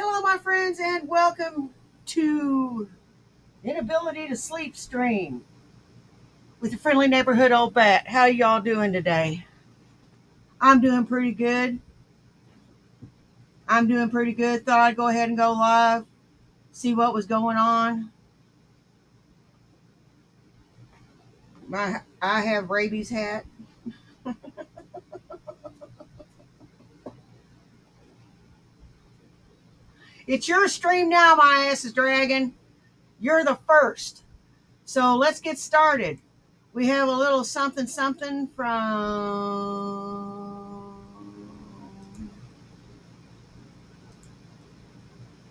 Hello, my friends, and welcome to Inability to Sleep Stream with your friendly neighborhood old bat. How y'all doing today? I'm doing pretty good. Thought I'd go ahead and go live, see what was going on. I have rabies hat. It's your stream now, my ass is dragging. You're the first. So let's get started. We have a little something from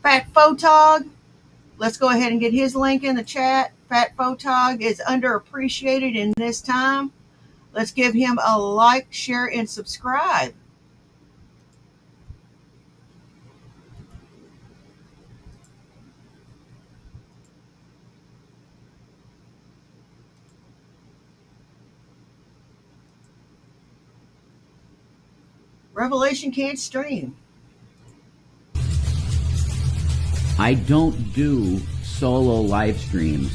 Fat Photog. Let's go ahead and get his link in the chat. Fat Photog is underappreciated in this time. Let's give him a like, share, and subscribe. Revelation can't stream. I don't do solo live streams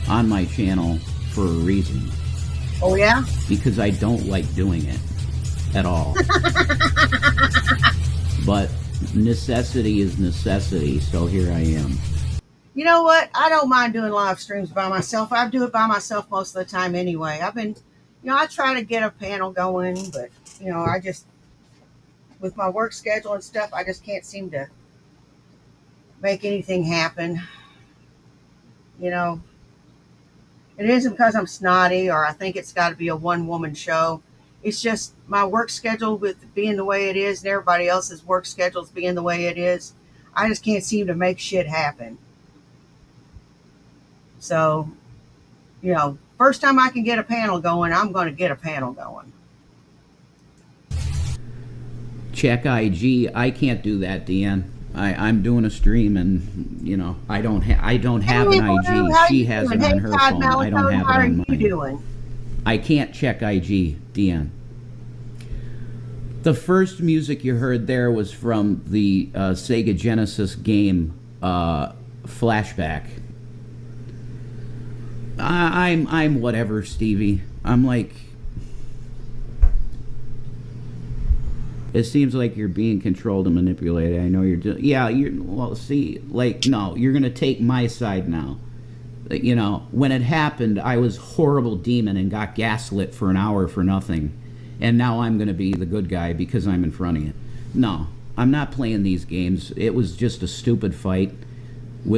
on my channel for a reason. Oh, yeah? Because I don't like doing it at all. But necessity is necessity, so here I am. You know what? I don't mind doing live streams by myself. I do it by myself most of the time anyway. I try to get a panel going, but, with my work schedule and stuff, I just can't seem to make anything happen. It isn't because I'm snotty or I think it's got to be a one-woman show. It's just my work schedule with being the way it is and everybody else's work schedules being the way it is. I just can't seem to make shit happen. So, first time I can get a panel going, I'm going to get a panel going. Check IG. I can't do that, Deanne. I'm doing a stream, and I don't have an IG. She has it on her phone. I don't have it on mine. How are you doing? I can't check IG, Deanne. The first music you heard there was from the Sega Genesis game Flashback. I'm whatever, Stevie. I'm like. It seems like you're being controlled and manipulated. I know you're doing. Yeah, no, you're gonna take my side now. When it happened, I was horrible demon and got gaslit for an hour for nothing, and now I'm gonna be the good guy because I'm in front of you. No, I'm not playing these games. It was just a stupid fight,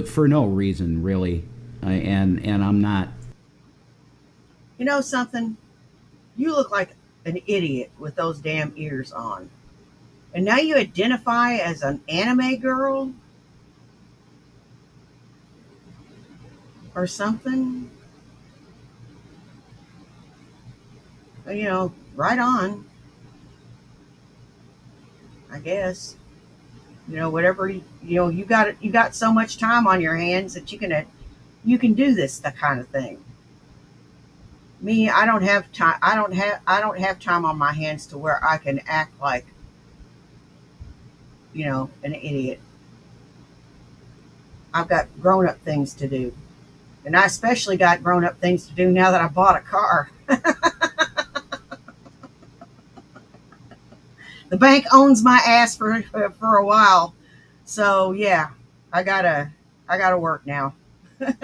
for no reason really, and I'm not. You know something? You look like an idiot with those damn ears on. And now you identify as an anime girl? Or something? Right on. I guess. Whatever you got so much time on your hands that you can do the kind of thing. Me, I don't have time. I don't have time on my hands to where I can act like an idiot. I've got grown up things to do, and I especially got grown up things to do now that I bought a car. The bank owns my ass for a while, so yeah, I gotta work now. And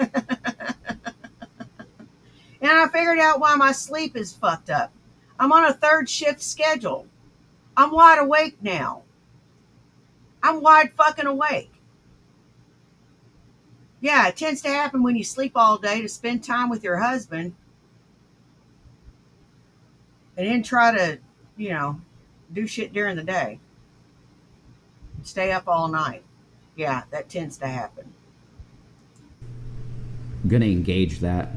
I figured out why my sleep is fucked up. I'm on a third shift schedule. I'm wide awake now. I'm wide fucking awake. Yeah, it tends to happen when you sleep all day to spend time with your husband and then try to, do shit during the day. Stay up all night. Yeah, that tends to happen. I'm gonna engage that.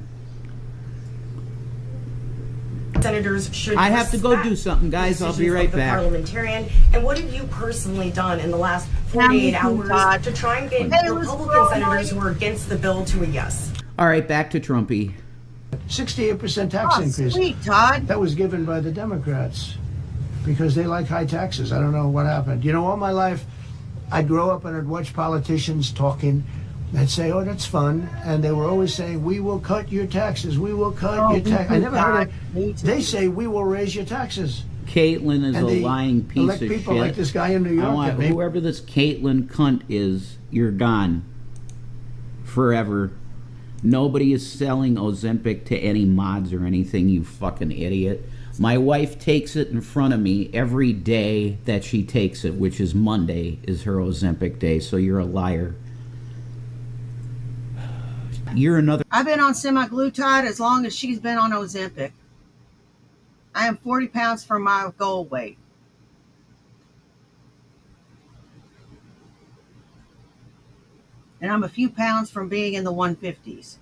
Senators should I have to go respect do something, guys. I'll be decisions right of the back. Parliamentarian. And what have you personally done in the last Now, 48 Mr. hours Todd. to try and get Hey, Republican let's go, senators Mike. who are against the bill to a yes? All right, back to Trumpy. 68% tax Oh, increase. sweet, Todd. That was given by the Democrats because they like high taxes. I don't know what happened. All my life, I'd grow up and I'd watch politicians talking. They'd say, "Oh, that's fun," and they were always saying, "We will cut your taxes. We will cut your tax." I never heard Me it. too. They say, "We will raise your taxes." Caitlyn is And a they lying piece elect of people shit. like this guy in New I York. want that made- whoever this Caitlyn cunt is, you're gone. Forever. Nobody is selling Ozempic to any mods or anything, you fucking idiot. My wife takes it in front of me every day that she takes it, which is Monday, is her Ozempic day, so you're a liar. You're another. I've been on semaglutide as long as she's been on Ozempic. I am 40 pounds from my goal weight. And I'm a few pounds from being in the 150s.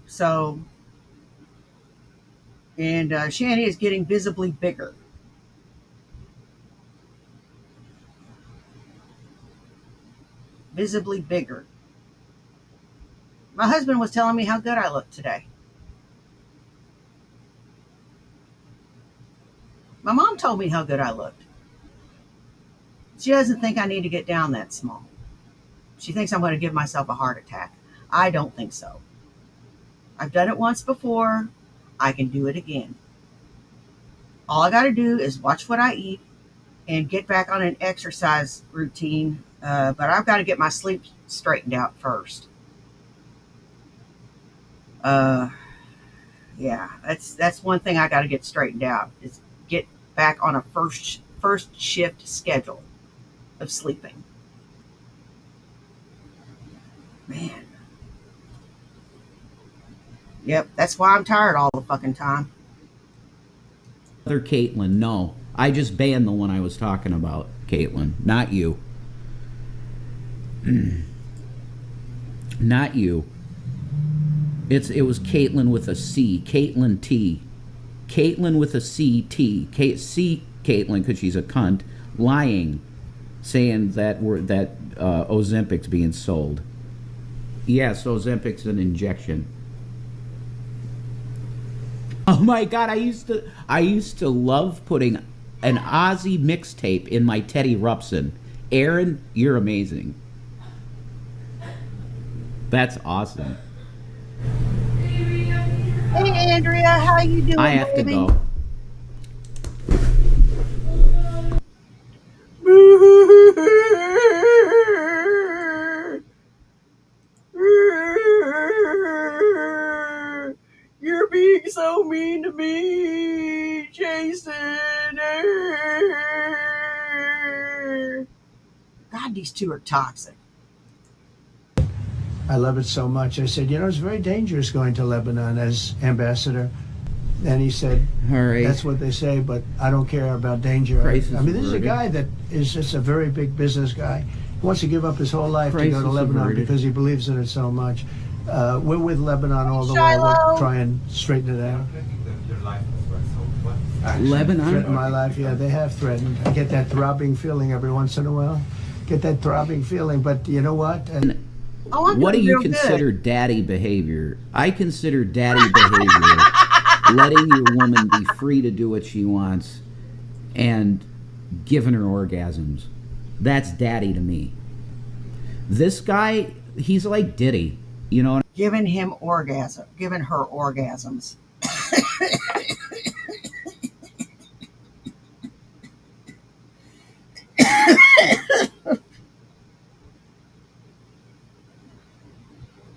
So, and Shanny is getting visibly bigger. Visibly bigger. My husband was telling me how good I look today. My mom told me how good I looked. She doesn't think I need to get down that small. She thinks I'm going to give myself a heart attack. I don't think so. I've done it once before. I can do it again. All I got to do is watch what I eat and get back on an exercise routine. But I've got to get my sleep straightened out first. Yeah, that's one thing I got to get straightened out is get back on a first shift schedule of sleeping. Man. Yep, that's why I'm tired all the fucking time. Other Caitlyn, no. I just banned the one I was talking about, Caitlyn, not you. Not you. It was Caitlyn with a C. Caitlyn T. Caitlyn with a C T. C Caitlyn because she's a cunt, lying, saying that Ozempic's being sold. Yes, Ozempic's an injection. Oh my God! I used to love putting an Ozzy mixtape in my Teddy Rupson. Aaron, you're amazing. That's awesome. Hey Andrea, how you doing? I have to baby? go. You're being so mean to me, Jason. God, these two are toxic. I love it so much. I said, it's very dangerous going to Lebanon as ambassador. And he said, All right. that's what they say, but I don't care about danger. Price is I mean, this is a averted. guy that is just a very big business guy. He wants to give up his whole life Price to go to is Lebanon averted. because he believes in it so much. We're with Lebanon all the way. Shiloh. We'll try and straighten it out. life as well. So what action Lebanon? Threaten my life, yeah, they have threatened. I get that throbbing feeling every once in a while. Get that throbbing feeling, but you know what? And Oh, I'm What do doing you real consider good. daddy behavior? I consider daddy behavior letting your woman be free to do what she wants and giving her orgasms. That's daddy to me. This guy, he's like Diddy. You know, Giving him orgasm, giving her orgasms.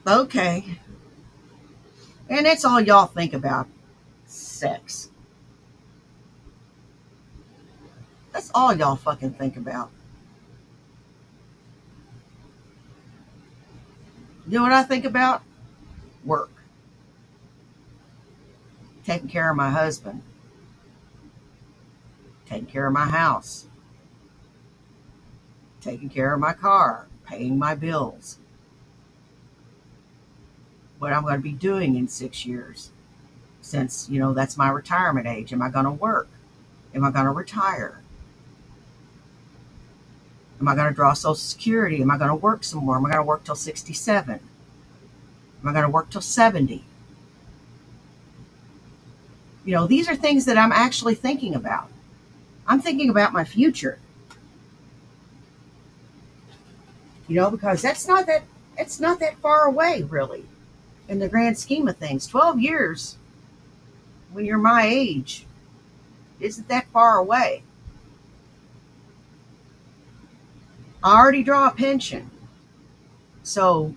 Okay. And that's all y'all think about. Sex. That's all y'all fucking think about. You know what I think about? Work. Taking care of my husband. Taking care of my house. Taking care of my car. Paying my bills. What I'm going to be doing in 6 years. Since, that's my retirement age. Am I going to work? Am I going to retire? Am I going to draw Social Security? Am I going to work some more? Am I going to work till 67? Am I going to work till 70? These are things that I'm actually thinking about. I'm thinking about my future. Because it's not that far away, really, in the grand scheme of things. 12 years, when you're my age, isn't that far away. I already draw a pension. So,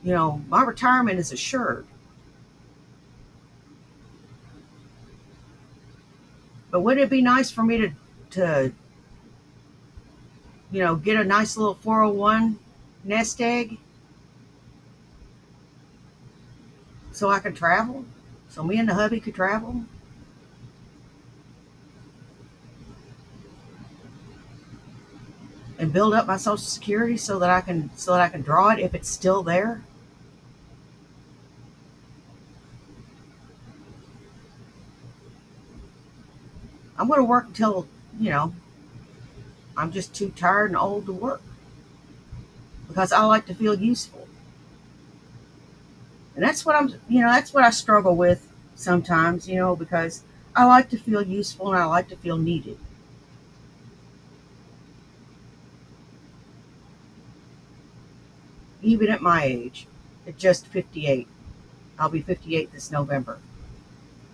my retirement is assured. But wouldn't it be nice for me to get a nice little 401 nest egg so I could travel? So me and the hubby could travel? And build up my Social Security so that I can draw it if it's still there? I'm going to work until, I'm just too tired and old to work. Because I like to feel useful. And that's what I struggle with sometimes, because I like to feel useful and I like to feel needed. Even at my age, at just 58. I'll be 58 this November.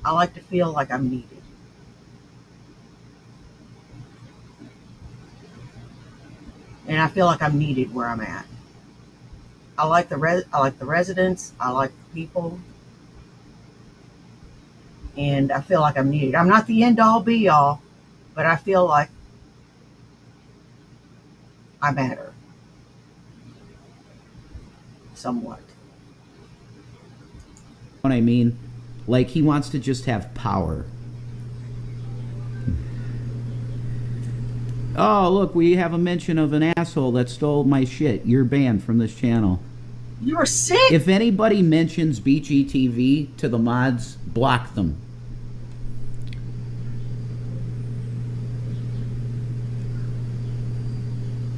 I like to feel like I'm needed. And I feel like I'm needed where I'm at. I like the residents. I like the people. And I feel like I'm needed. I'm not the end all be all, but I feel like I matter. Somewhat. what I mean? Like, he wants to just have power. Oh, look, we have a mention of an asshole that stole my shit. You're banned from this channel. You're sick. If anybody mentions BGTV to the mods, block them.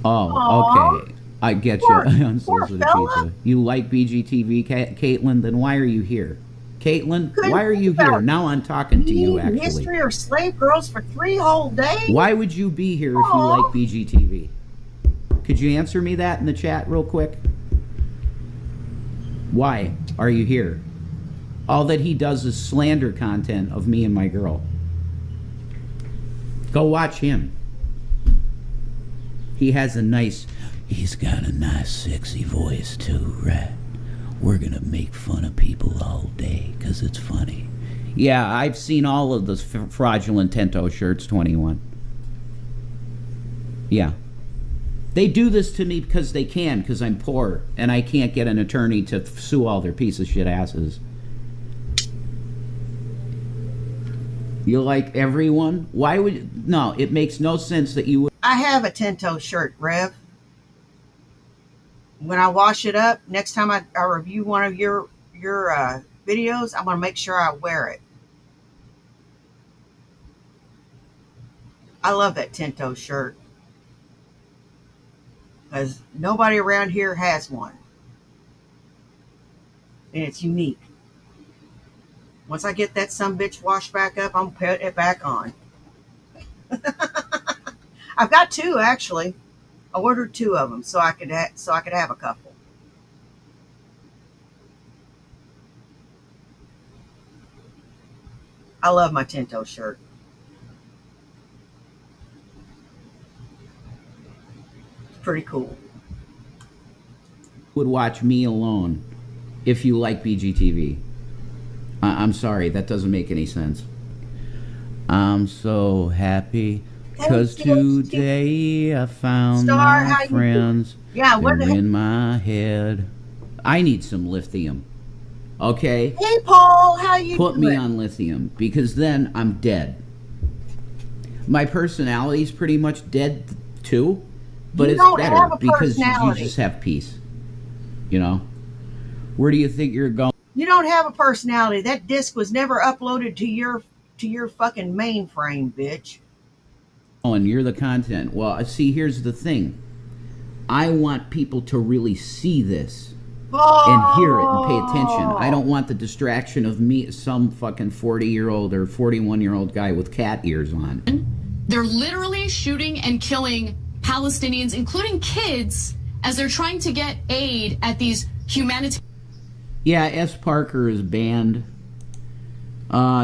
Oh, Aw. okay. I get Poor- you. poor Unsolicited fella. pizza. You like BGTV, Caitlin? Then why are you here? Caitlin, Couldn't why are you think about here? Now I'm talking to you, Reading actually. history or slave girls for 3 whole days? Why would you be here if you Aw. like BGTV? Could you answer me that in the chat real quick? Why are you here? All that he does is slander content of me and my girl. Go watch him. He's got a nice sexy voice too, right? We're gonna make fun of people all day because it's funny. Yeah, I've seen all of the fraudulent Tento shirts, 21. Yeah. They do this to me because they can, because I'm poor and I can't get an attorney to sue all their piece of shit asses. You like everyone? Why would... No, it makes no sense that you would... I have a Tento shirt, Rev. When I wash it up, next time I review one of your videos, I'm going to make sure I wear it. I love that Tinto shirt because nobody around here has one, and it's unique. Once I get that sumbitch washed back up, I'm putting it back on. I've got two actually. I ordered two of them so I could have a couple. I love my Tinto shirt. It's pretty cool. Would watch Me Alone if you like BGTV. I'm sorry, that doesn't make any sense. I'm so happy because today I found Star, how my you friends. Yeah, what the They're heck? in my head. I need some lithium. Okay? Hey, Paul, how you Put doing? me on lithium because then I'm dead. My personality's pretty much dead too, but You it's don't better have a because you personality. just have peace. You know? Where do you think you're going? You don't have a personality. That disc was never uploaded to your fucking mainframe, bitch. And you're the content. Well, see, here's the thing. I want people to really see this and hear it and pay attention. I don't want the distraction of me, some fucking 40-year-old or 41-year-old guy with cat ears on. They're literally shooting and killing Palestinians, including kids, as they're trying to get aid at these humanitarian. Yeah, S. Parker is banned.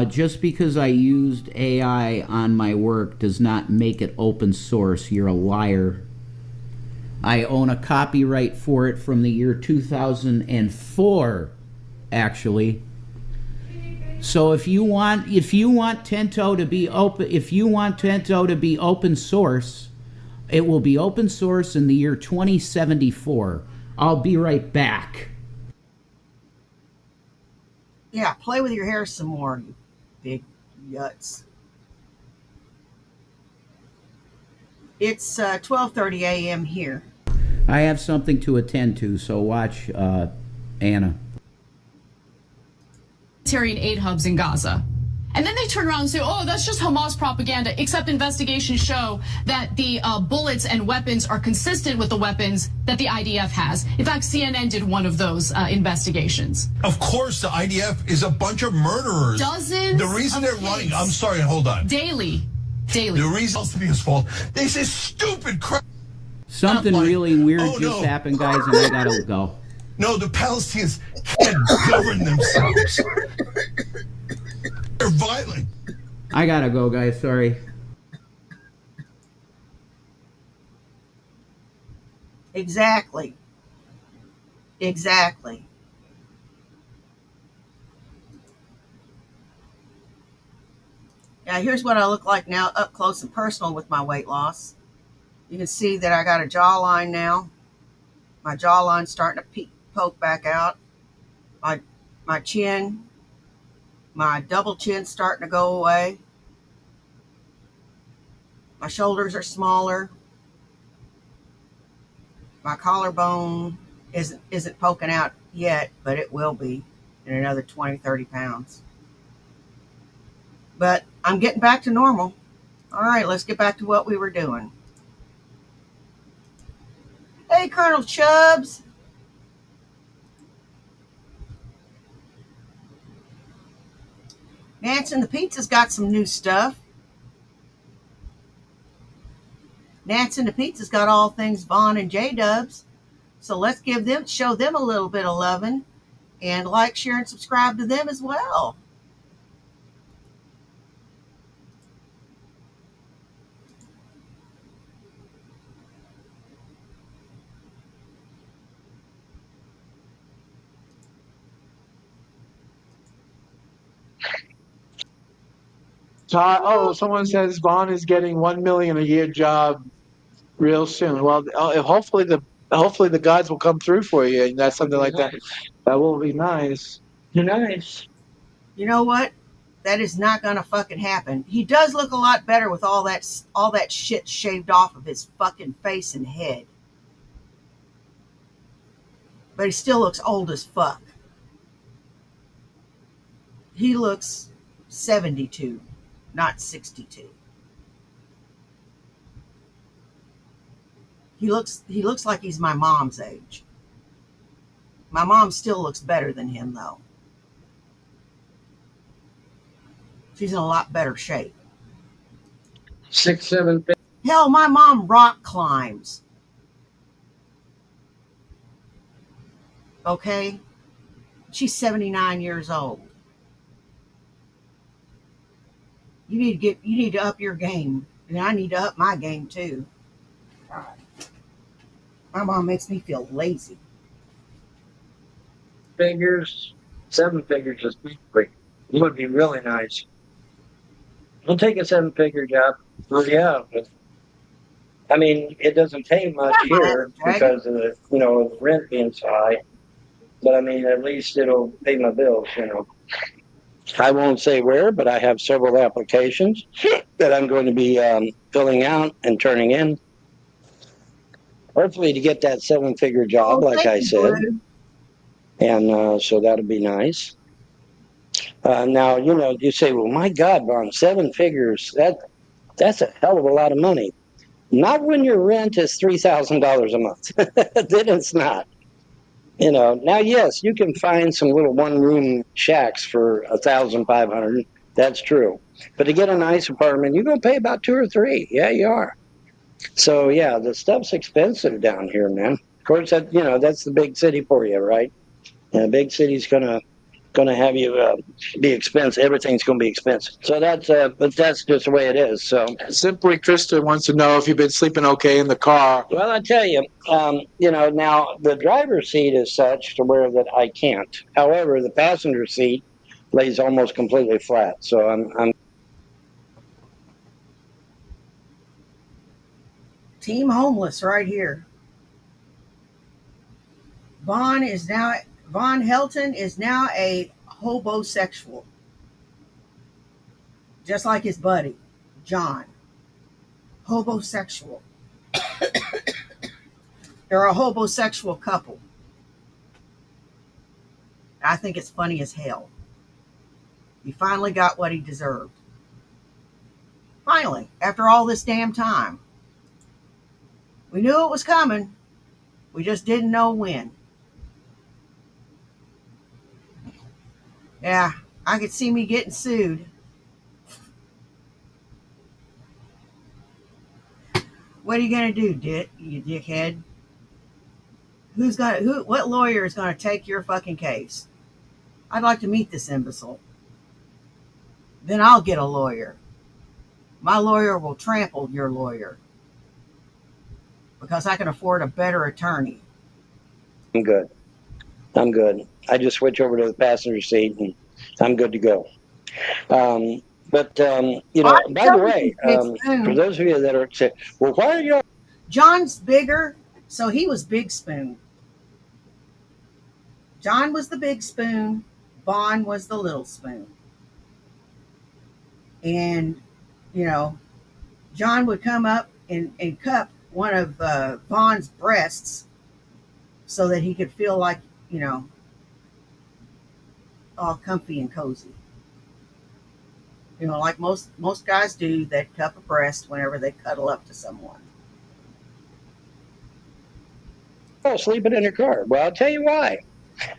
Just because I used AI on my work does not make it open source. You're a liar. I own a copyright for it from the year 2004, actually. So if you want Tinto to be open source, it will be open source in the year 2074. I'll be right back. Yeah, play with your hair some more, you big yuts. It's 12:30 a.m. here. I have something to attend to, so watch Anna. Aid hubs in Gaza. And then they turn around and say, oh, that's just Hamas propaganda, except investigations show that the bullets and weapons are consistent with the weapons that the IDF has. In fact, CNN did one of those investigations. Of course, the IDF is a bunch of murderers. Dozens The reason of they're running, kids. I'm sorry, hold on. Daily. The reason it's to be his fault, they say stupid crap. Something Like, really weird oh, just no. happened, guys, and I gotta go. No, the Palestinians can't govern themselves. They're violent. I gotta go, guys. Sorry. Exactly. Exactly. Now, here's what I look like now up close and personal with my weight loss. You can see that I got a jawline now. My jawline's starting to poke back out. My chin, my double chin's starting to go away. My shoulders are smaller. My collarbone isn't poking out yet, but it will be in another 20, 30 pounds. But I'm getting back to normal. All right, let's get back to what we were doing. Hey, Colonel Chubbs. Nance and the Pizza's got some new stuff. Nance and the Pizza's got all things Vaughn and J-Dubs. So let's show them a little bit of loving and like, share, and subscribe to them as well. Someone says Vaughn is getting $1 million a year job real soon. Well, hopefully the gods will come through for you, and that's something like that. That will be nice. Nice. You know what? That is not gonna fucking happen. He does look a lot better with all that shit shaved off of his fucking face and head. But he still looks old as fuck. He looks 72, not 62. He looks like he's my mom's age. My mom still looks better than him, though. She's in a lot better shape. 6, 7. Hell, my mom rock climbs. Okay? She's 79 years old. You need to up your game. And I need to up my game too. God. My mom makes me feel lazy. Figures, 7 figures is great. It would be really nice. We'll take a 7-figure job. Well, yeah. But, I mean, it doesn't pay much here because of the, the rent being so high. But I mean, at least it'll pay my bills, I won't say where, but I have several applications that I'm going to be filling out and turning in. Hopefully to get that 7-figure job, like I said. And so that'll be nice. Now, you say, well, my God, Vaughn, 7 figures, that's a hell of a lot of money. Not when your rent is $3,000 a month. Then it's not. Now, yes, you can find some little one-room shacks for $1,500. That's true. But to get a nice apartment, you're going to pay about 2 or 3. Yeah, you are. So, yeah, the stuff's expensive down here, man. Of course, that's the big city for you, right? And a big city's gonna have you be expensive. Everything's gonna be expensive. So but that's just the way it is. So Simply, Krista wants to know if you've been sleeping okay in the car. well, I tell you, now the driver's seat is such to where that I can't. However, the passenger seat lays almost completely flat. So I'm Team homeless right here. Vaughn Helton is now a hobosexual. Just like his buddy, John. Hobosexual. They're a hobosexual couple. I think it's funny as hell. He finally got what he deserved. Finally, after all this damn time. We knew it was coming. We just didn't know when. Yeah, I could see me getting sued. What are you gonna do, you dickhead? What lawyer is gonna take your fucking case? I'd like to meet this imbecile. Then I'll get a lawyer. My lawyer will trample your lawyer. Because I can afford a better attorney. good. I'm good. I just switch over to the passenger seat and I'm good to go. By the way, for those of you that are saying, well, why are you? John's bigger, so he was Big Spoon. John was the big spoon. Vaughn was the little spoon. And, John would come up and cup one of Vaughn's breasts so that he could feel like, all comfy and cozy. Like most guys do, that cup a breast whenever they cuddle up to someone. Oh, sleeping in your car. Well, I'll tell you why.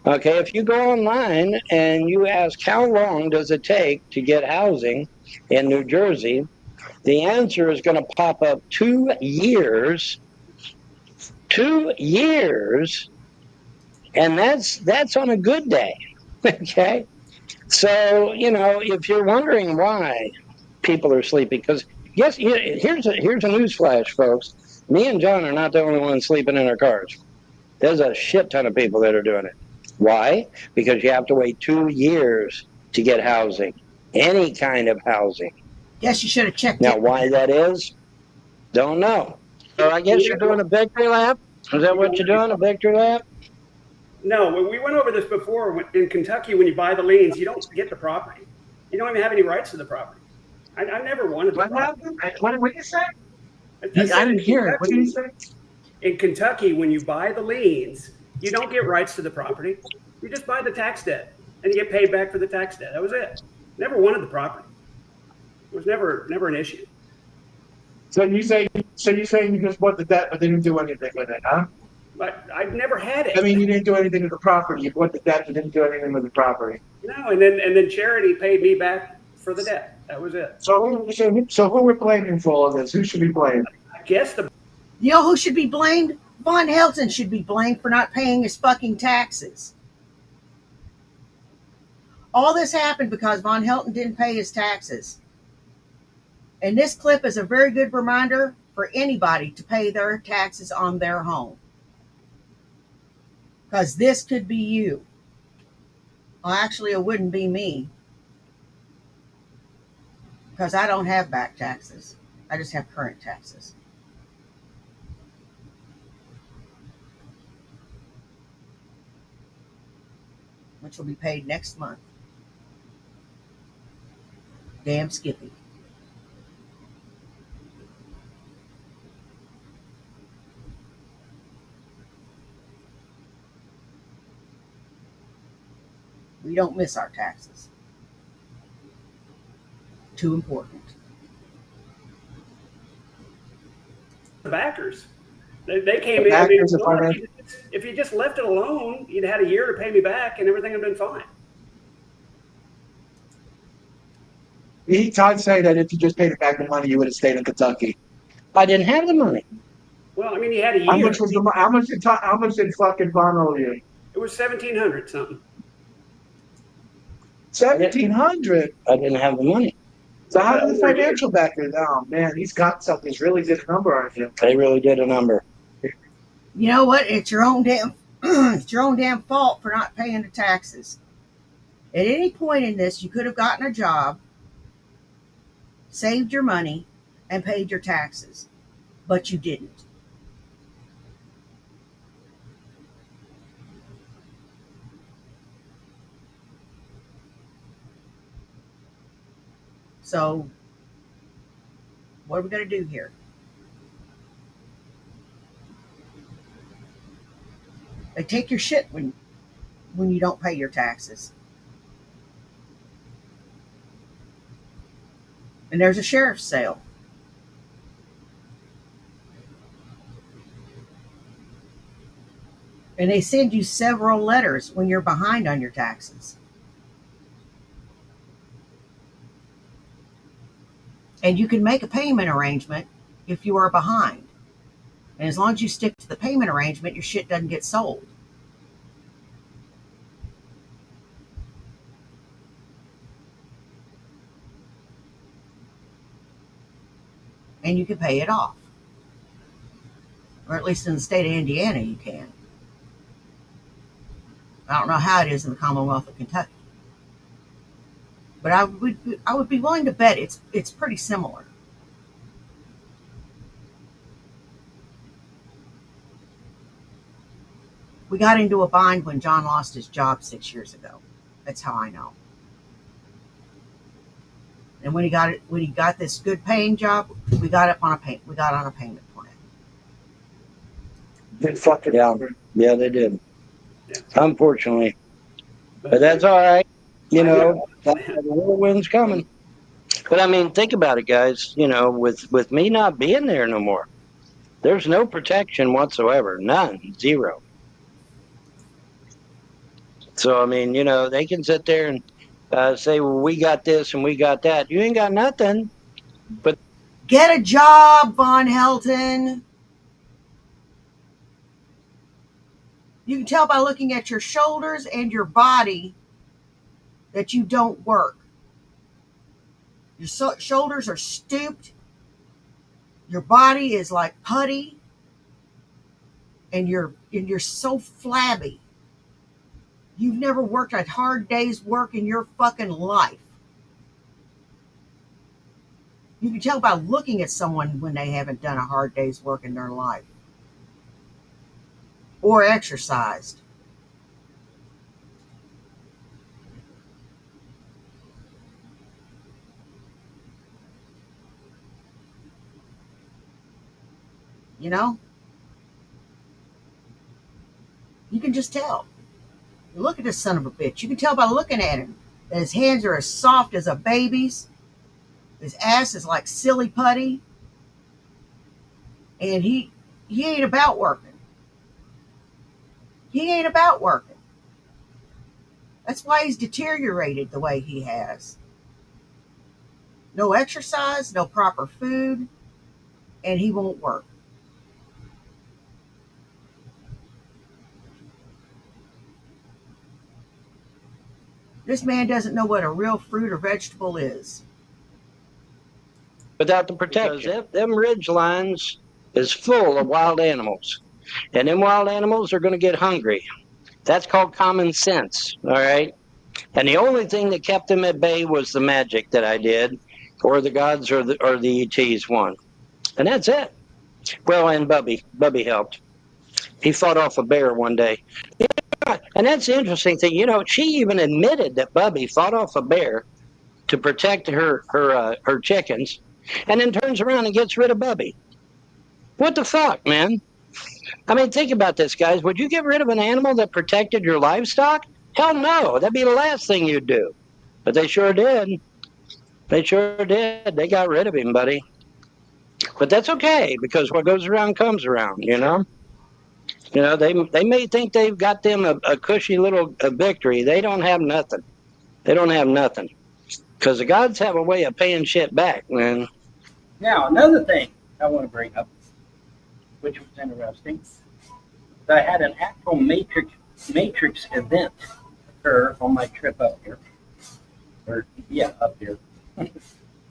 Okay, if you go online and you ask how long does it take to get housing in New Jersey, the answer is going to pop up 2 years. 2 years, and that's on a good day. Okay, so if you're wondering why people are sleeping, because yes, here's a news flash, folks. Me and John are not the only ones sleeping in our cars. There's a shit ton of people that are doing it. Why? Because you have to wait 2 years to get housing, any kind of housing. Guess you should have checked Now, it. why that is, don't know. So I guess you're doing a victory lap? Is that what you're doing, a victory lap? No, we went over this before. In Kentucky, when you buy the liens, you don't get the property. You don't even have any rights to the property. I never wanted the property. What did you say? I didn't hear it. What did you say? In Kentucky, when you buy the liens, you don't get rights to the property. You just buy the tax debt, and you get paid back for the tax debt. That was it. Never wanted the property. It was never an issue. So you're saying you just bought the debt, but didn't do anything with it, huh? But I've never had it. I mean, you didn't do anything with the property. You bought the debt, but didn't do anything with the property. No, and then charity paid me back for the debt. That was it. So who we're blaming for all of this? Who should be blamed? I guess the You know who should be blamed? Von Helton should be blamed for not paying his fucking taxes. All this happened because Von Helton didn't pay his taxes. And this clip is a very good reminder for anybody to pay their taxes on their home. Because this could be you. Well, actually, it wouldn't be me. Because I don't have back taxes. I just have current taxes. Which will be paid next month. Damn Skippy. We don't miss our taxes. Too important. backers. They came in. I mean, if you just left it alone, you'd had a year to pay me back, and everything had been fine. Todd say that if you just paid it back the money, you would have stayed in Kentucky. I didn't have the money. Well, I mean, you had a year. How much did fucking Von owe you? It was $1,700 something. 1,700. I didn't have the money. So how did the financial backers? Oh man, he's got something. He's really did a number on you. They really did a number. You know what? It's your own damn it's your own damn fault for not paying the taxes. At any point in this, you could have gotten a job, saved your money, and paid your taxes, but you didn't. So, what are we going to do here? They take your shit when you don't pay your taxes. And there's a sheriff's sale. And they send you several letters when you're behind on your taxes. And you can make a payment arrangement if you are behind. And as long as you stick to the payment arrangement, your shit doesn't get sold. And you can pay it off. Or at least in the state of Indiana, you can. I don't know how it is in the Commonwealth of Kentucky. But I would be willing to bet it's pretty similar. We got into a bind when John lost his job 6 years ago. That's how I know. And when he got this good paying job, we got on a payment plan. They fucked it down. Yeah, they did. Yeah. Unfortunately. But that's all right. You know, the whirlwind's coming. But I mean, think about it, guys. You know, with me not being there no more, there's no protection whatsoever. None. Zero. So, I mean, you know, they can sit there and say, well, we got this and we got that. You ain't got nothing. But get a job, Von Helton. You can tell by looking at your shoulders and your body that you don't work. Your shoulders are stooped. Your body is like putty. And you're so flabby. You've never worked a hard day's work in your fucking life. You can tell by looking at someone when they haven't done a hard day's work in their life. Or exercised. You know? You can just tell. Look at this son of a bitch. You can tell by looking at him that his hands are as soft as a baby's. His ass is like silly putty. And he ain't about working. He ain't about working. That's why he's deteriorated the way he has. No exercise, no proper food, and he won't work. This man doesn't know what a real fruit or vegetable is. Without the protection. Because them ridge lines is full of wild animals. And them wild animals are going to get hungry. That's called common sense, all right? And the only thing that kept them at bay was the magic that I did, or the gods or the ETs won. And that's it. Well, and Bubby helped. He fought off a bear one day. Yeah, and that's the interesting thing. You know, she even admitted that Bubby fought off a bear to protect her chickens, and then turns around and gets rid of Bubby. What the fuck, man? I mean, think about this, guys. Would you get rid of an animal that protected your livestock? Hell no. That'd be the last thing you'd do. But they sure did. They sure did. They got rid of him, buddy. But that's okay, because what goes around comes around, you know? You know, they may think they've got them a cushy little victory. They don't have nothing. They don't have nothing. Because the gods have a way of paying shit back, man. Now, another thing I want to bring up, which was interesting, I had an actual Matrix event occur on my trip up here. Up here.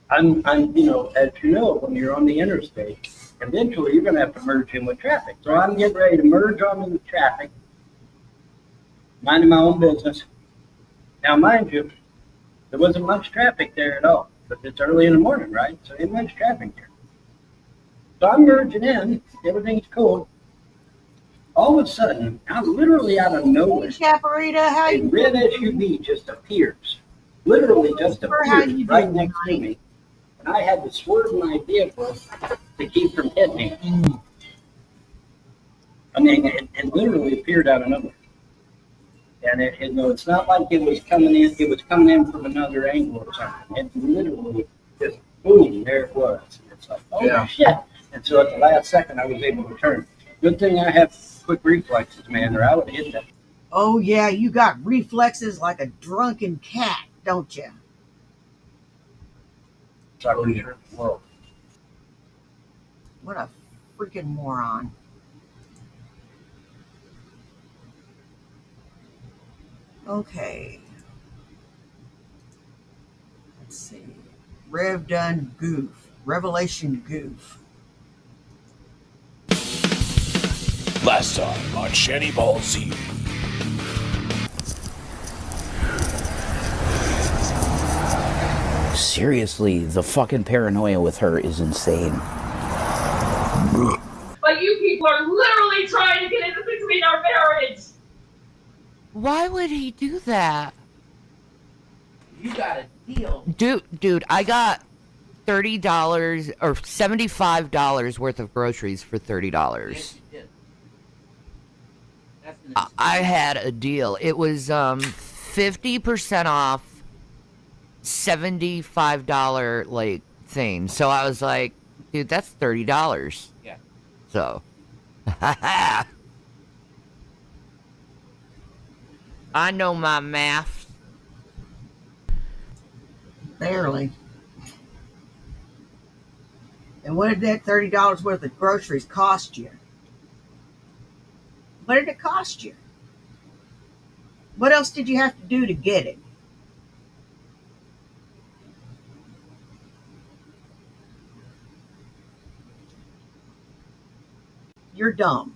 I'm, you know, as you know, when you're on the interstate, eventually you're going to have to merge in with traffic. So I'm getting ready to merge on the traffic, minding my own business. Now, mind you, there wasn't much traffic there at all, but it's early in the morning, right? So ain't much traffic there. So I'm merging in, everything's cool. All of a sudden, literally out of nowhere, Chaparita, how a you red SUV just appears. Literally just appears right next to me. And I had to swerve my vehicle to keep from hitting me. I mean, it literally appeared out of nowhere. And you know, it's not like it was coming in from another angle or something. It literally just boom, there it was. It's like, oh shit. And so at the last second, I was able to turn. Good thing I have quick reflexes, man, or I would have hit that. Oh, yeah, you got reflexes like a drunken cat, don't you? Whoa. What a freaking moron. Okay. Let's see. Rev done goof. Revelation goof. Last time on Shanny Ball Z. Seriously, the fucking paranoia with her is insane. But you people are literally trying to get in between our marriage. Why would he do that? You got a deal. Dude, I got $30 or $75 worth of groceries for $30. Yes, you did. I had a deal. It was 50% off, $75 like thing. So I was like, dude, that's $30. Yeah. So, I know my math. Barely. And what did that $30 worth of groceries cost you? What did it cost you? What else did you have to do to get it? You're dumb.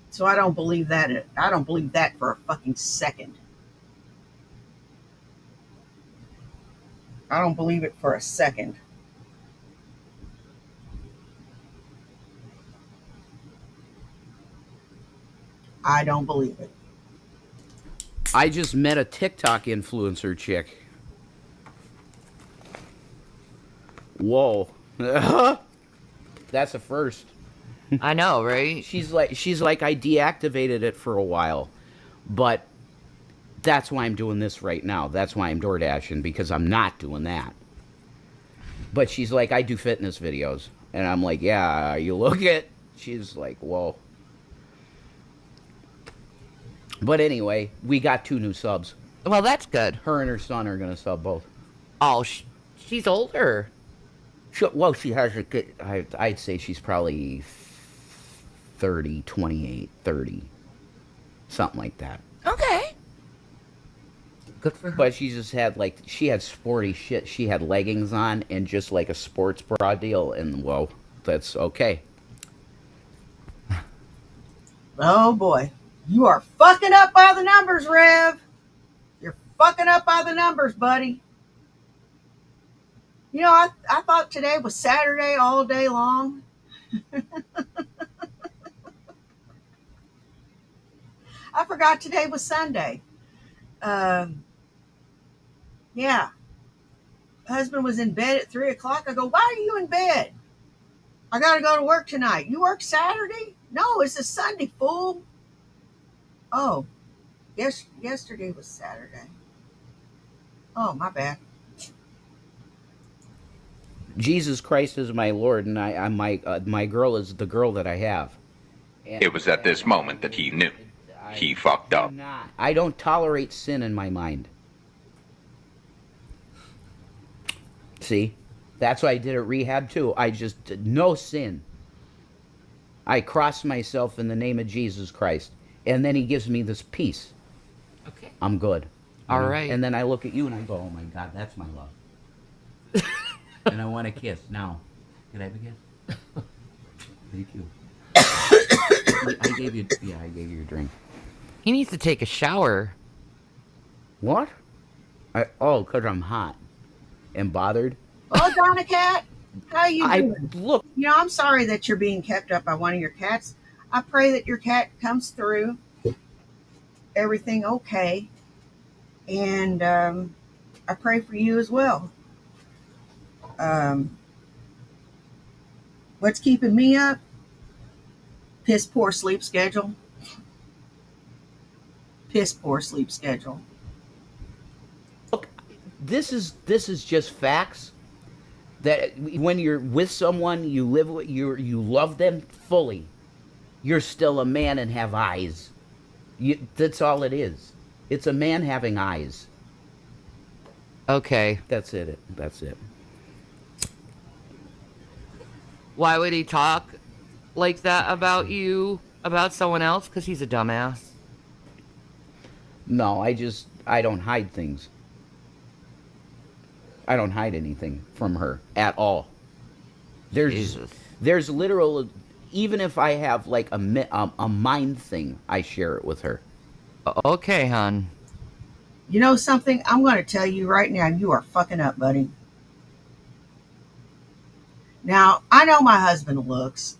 So I don't believe that. I don't believe that for a fucking second. I don't believe it for a second. I don't believe it. I just met a TikTok influencer chick. Whoa. That's a first. I know, right? She's like, I deactivated it for a while, but that's why I'm doing this right now. That's why I'm DoorDashing, because I'm not doing that. But she's like, I do fitness videos. And I'm like, yeah, you look it. She's like, whoa. But anyway, we got 2 new subs. Well, that's good. Her and her son are going to sub both. Oh, she's older. Well, she has a good, I'd say she's probably 30, 28, 30. Something like that. Okay. Good for her. But she just had, like, she had sporty shit. She had leggings on and just like a sports bra deal. And, well, that's okay. Oh boy. You are fucking up by the numbers, Rev. You're fucking up by the numbers, buddy. You know, I thought today was Saturday all day long. I forgot today was Sunday. Yeah. Husband was in bed at 3 o'clock. I go, why are you in bed? I got to go to work tonight. You work Saturday? No, it's a Sunday, fool. Oh, yesterday was Saturday. Oh, my bad. Jesus Christ is my Lord, and my girl is the girl that I have. And It was at this moment that he knew. He fucked up. I don't tolerate sin in my mind. See? That's why I did at rehab too. I just, no sin. I cross myself in the name of Jesus Christ. And then he gives me this peace. Okay. I'm good. All right. And then I look at you and I go, oh my God, that's my love. And I want a kiss. Now, can I have a kiss? Thank you. I gave you your drink. He needs to take a shower. What? Because I'm hot and bothered. Oh, Donna Cat, how you doing? Look. You know, I'm sorry that you're being kept up by one of your cats. I pray that your cat comes through everything okay. And I pray for you as well. What's keeping me up? Piss poor sleep schedule. Piss poor sleep schedule. Look, this is just facts. That when you're with someone, you live with, you love them fully. You're still a man and have eyes. That's all it is. It's a man having eyes. Okay. That's it. That's it. Why would he talk like that about you, about someone else? Because he's a dumbass. No, I don't hide things. I don't hide anything from her at all. There's literal, even if I have like a mind thing, I share it with her. Okay, hon. You know something? I'm going to tell you right now, you are fucking up, buddy. Now, I know my husband looks.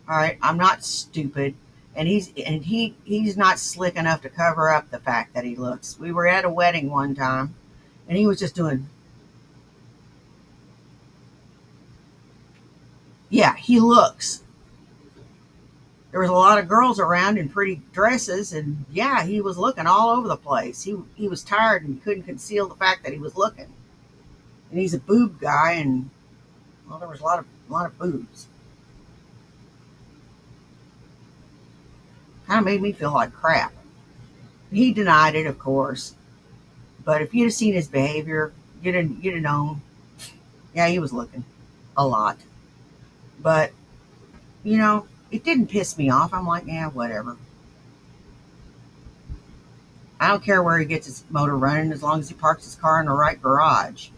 All right, I'm not stupid, and he's not slick enough to cover up the fact that he looks. We were at a wedding one time, and he was just doing. Yeah, he looks. There was a lot of girls around in pretty dresses, and yeah, he was looking all over the place. He was tired and couldn't conceal the fact that he was looking. And he's a boob guy, and well, there was a lot of boobs. Kind of made me feel like crap. He denied it, of course, but if you'd have seen his behavior, you'd have known. Yeah, he was looking a lot, but you know. It didn't piss me off. I'm like, yeah, whatever. I don't care where he gets his motor running as long as he parks his car in the right garage.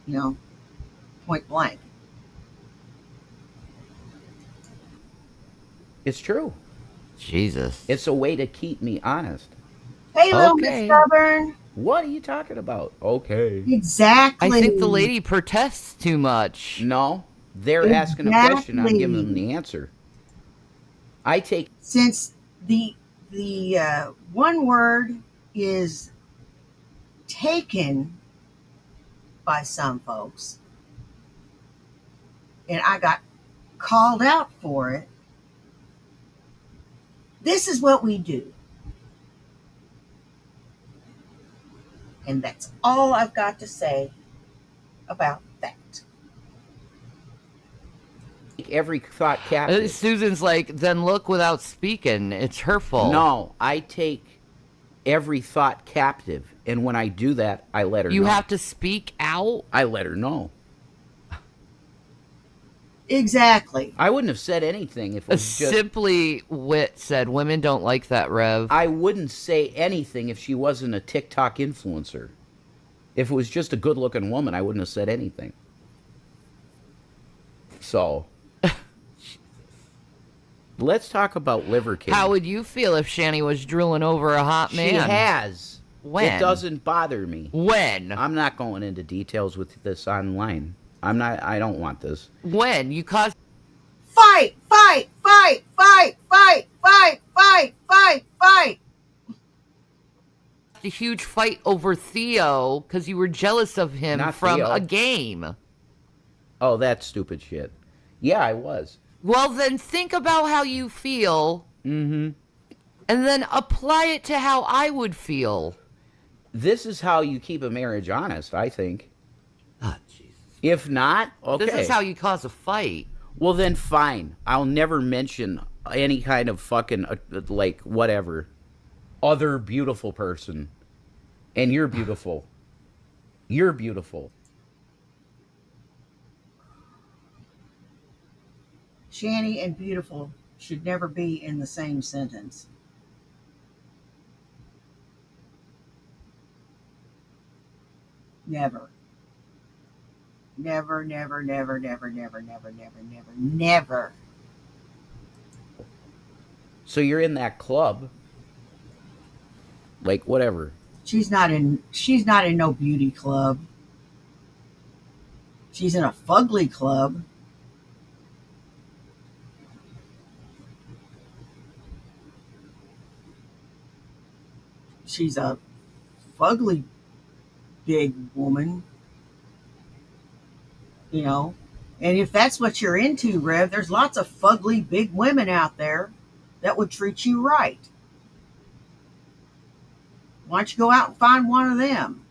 You know, point blank. It's true. Jesus. It's a way to keep me honest. Hey, little Miss Stubborn. What are you talking about? Okay. Exactly. I think the lady protests too much. No, they're asking a question. I'm giving them the answer. I take since the one word is taken by some folks, and I got called out for it. This is what we do. And that's all I've got to say about that. Every thought captive. Susan's like, then look without speaking. It's hurtful. No, I take every thought captive, and when I do that, I let her know. You have to speak out? I let her know. Exactly. I wouldn't have said anything if it was just... Simply Wit said, women don't like that, Rev. I wouldn't say anything if she wasn't a TikTok influencer. If it was just a good-looking woman, I wouldn't have said anything. So... Let's talk about Liver King. How would you feel if Shani was drooling over a hot man? She has. When? It doesn't bother me. When? I'm not going into details with this online. I don't want this. When? You caused... Fight! Fight! Fight! Fight! Fight! Fight! Fight! Fight! Fight! a huge fight over Theo because you were jealous of him from Theo. a game. Oh, that's stupid shit. Yeah, I was. Well, then think about how you feel. Mm-hmm. And then apply it to how I would feel. This is how you keep a marriage honest, I think. Oh, Jesus. If not, okay. This is how you cause a fight. Well, then fine. I'll never mention any kind of fucking, like, whatever. Other beautiful person. And you're beautiful. You're beautiful. Shani and beautiful should never be in the same sentence. Never. Never, never, never, never, never, never, never, never, never. So you're in that club. Like, whatever. She's not in no beauty club. She's in a fugly club. She's a fugly big woman. You know, and if that's what you're into, Rev, there's lots of fugly big women out there that would treat you right. Why don't you go out and find one of them?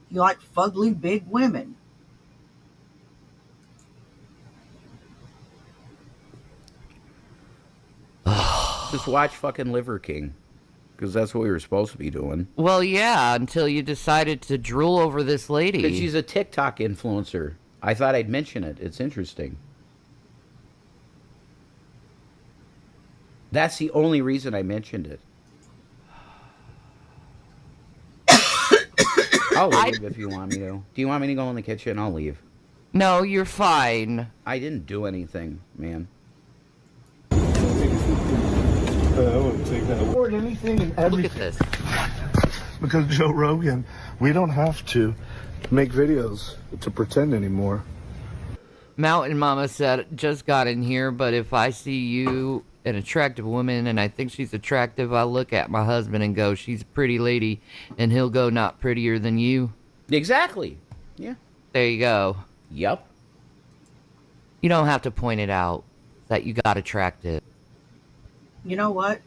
If you like fugly big women. Just watch fucking Liver King. Because that's what we were supposed to be doing. Well, yeah, until you decided to drool over this lady. Because she's a TikTok influencer. I thought I'd mention it. It's interesting. That's the only reason I mentioned it. I'll leave if you want me to. Do you want me to go in the kitchen? I'll leave. No, you're fine. I didn't do anything, man. I wouldn't take that. Afford anything and everything. Look at this. Because Joe Rogan, we don't have to make videos to pretend anymore. Mountain Mama said, just got in here, but if I see you, an attractive woman, and I think she's attractive, I'll look at my husband and go, she's a pretty lady, and he'll go, not prettier than you. Exactly. Yeah. There you go. Yep. You don't have to point it out that you got attractive. You know what?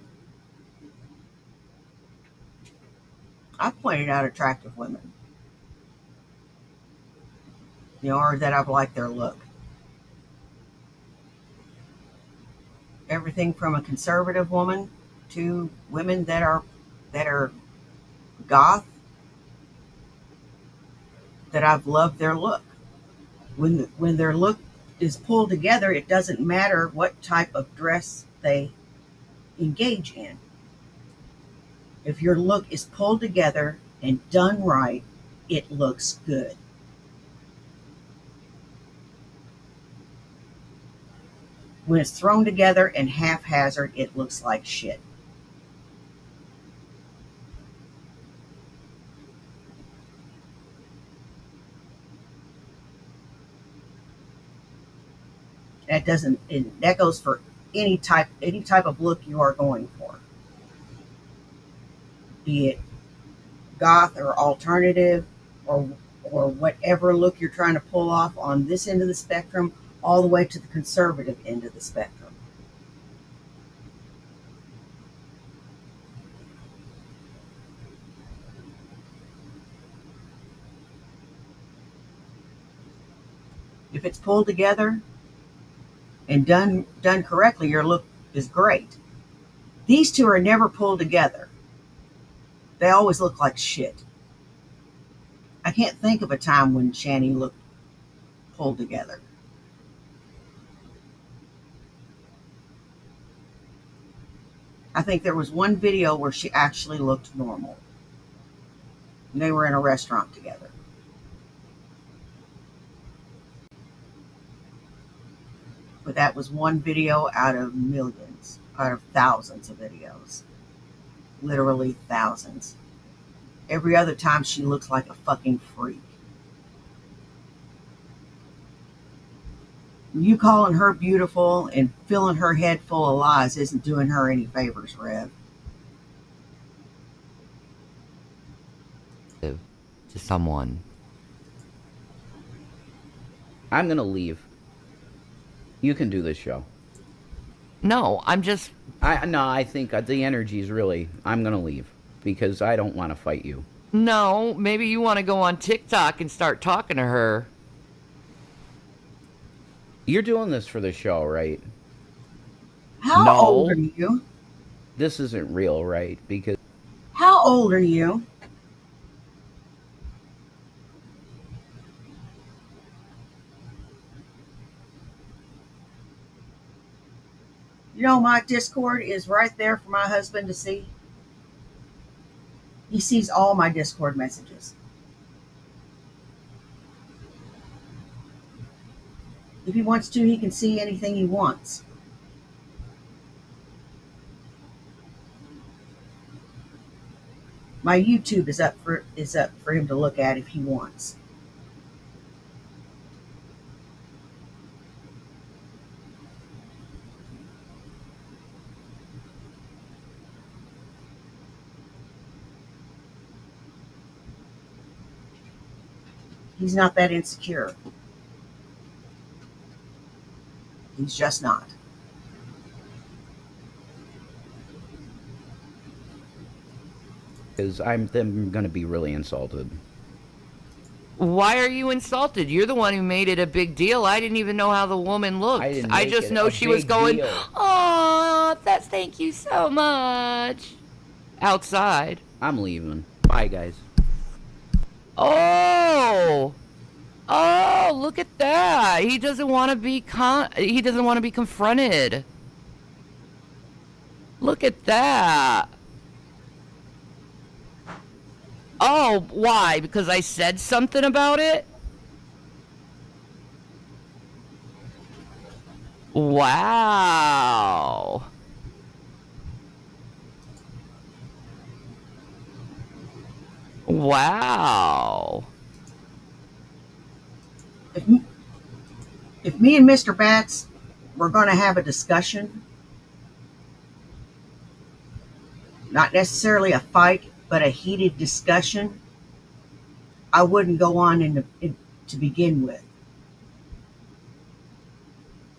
I've pointed out attractive women. You know, or that I've liked their look. Everything from a conservative woman to women that are goth, that I've loved their look. When their look is pulled together, it doesn't matter what type of dress they engage in. If your look is pulled together and done right, it looks good. When it's thrown together and haphazard, it looks like shit. That goes for any type of look you are going for. Be it goth or alternative or whatever look you're trying to pull off on this end of the spectrum, all the way to the conservative end of the spectrum. if it's pulled together and done correctly, your look is great. These two are never pulled together. They always look like shit. I can't think of a time when Shani looked pulled together. I think there was one video where she actually looked normal. And they were in a restaurant together. But that was one video out of millions, out of thousands of videos. Literally thousands. Every other time she looks like a fucking freak. You calling her beautiful and filling her head full of lies isn't doing her any favors, Rev. To someone. I'm gonna leave. You can do this show. No, I'm just... I think the energy's really... I'm gonna leave. Because I don't want to fight you. No, maybe you want to go on TikTok and start talking to her. You're doing this for the show, right? How old are you? This isn't real, right? Because... How old are you? You know, my Discord is right there for my husband to see. He sees all my Discord messages. If he wants to, he can see anything he wants. My YouTube is up for him to look at if he wants. He's not that insecure. He's just not. Because I'm going to be really insulted. Why are you insulted? You're the one who made it a big deal. I didn't even know how the woman looked. I just know she was going, "Oh, thank you so much." Outside. I'm leaving. Bye, guys. Oh, look at that. He doesn't want to be confronted. Look at that. Oh, why? Because I said something about it? Wow. Wow. If me and Mr. Bats were going to have a discussion, not necessarily a fight, but a heated discussion, I wouldn't go on to begin with.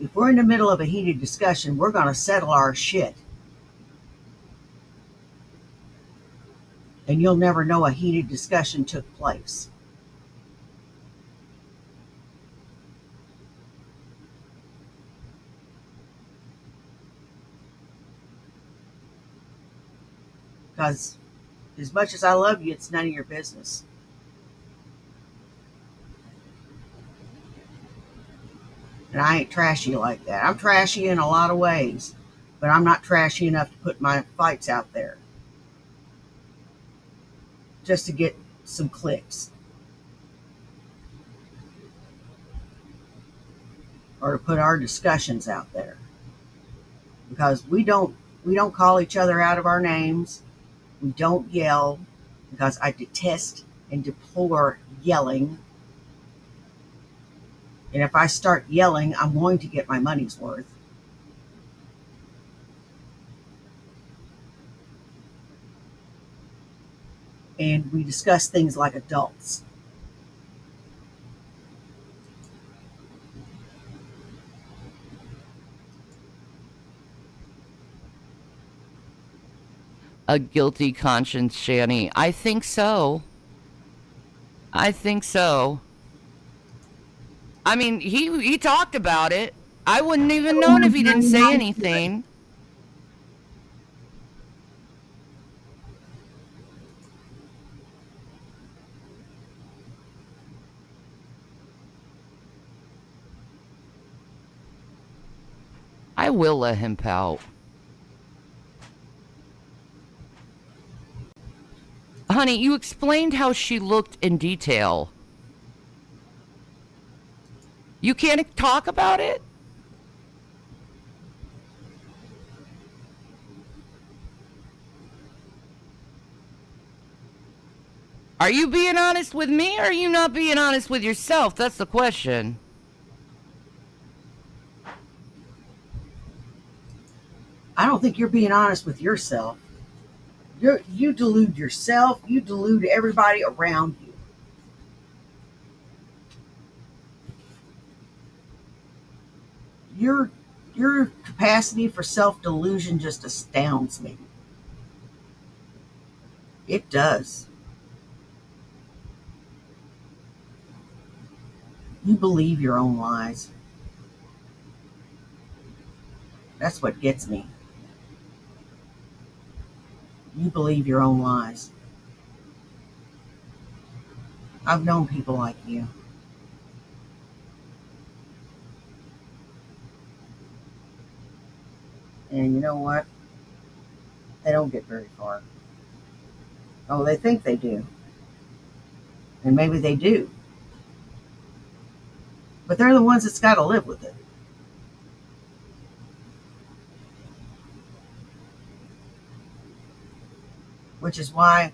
If we're in the middle of a heated discussion, we're going to settle our shit. And you'll never know a heated discussion took place. Because as much as I love you, it's none of your business. And I ain't trashy like that. I'm trashy in a lot of ways, but I'm not trashy enough to put my fights out there just to get some clicks or to put our discussions out there, because we don't call each other out of our names. We don't yell, because I detest and deplore yelling. And if I start yelling, I'm going to get my money's worth. And we discuss things like adults. A guilty conscience, Shani. I think so. I mean, he talked about it. I wouldn't even known if he didn't say anything. I will let him pout. Honey, you explained how she looked in detail. You can't talk about it? Are you being honest with me, or are you not being honest with yourself? That's the question. I don't think you're being honest with yourself. You delude yourself. You delude everybody around you. Your capacity for self-delusion just astounds me. It does. You believe your own lies. That's what gets me. You believe your own lies. I've known people like you. And you know what? They don't get very far. Oh, they think they do. And maybe they do. But they're the ones that's got to live with it. Which is why,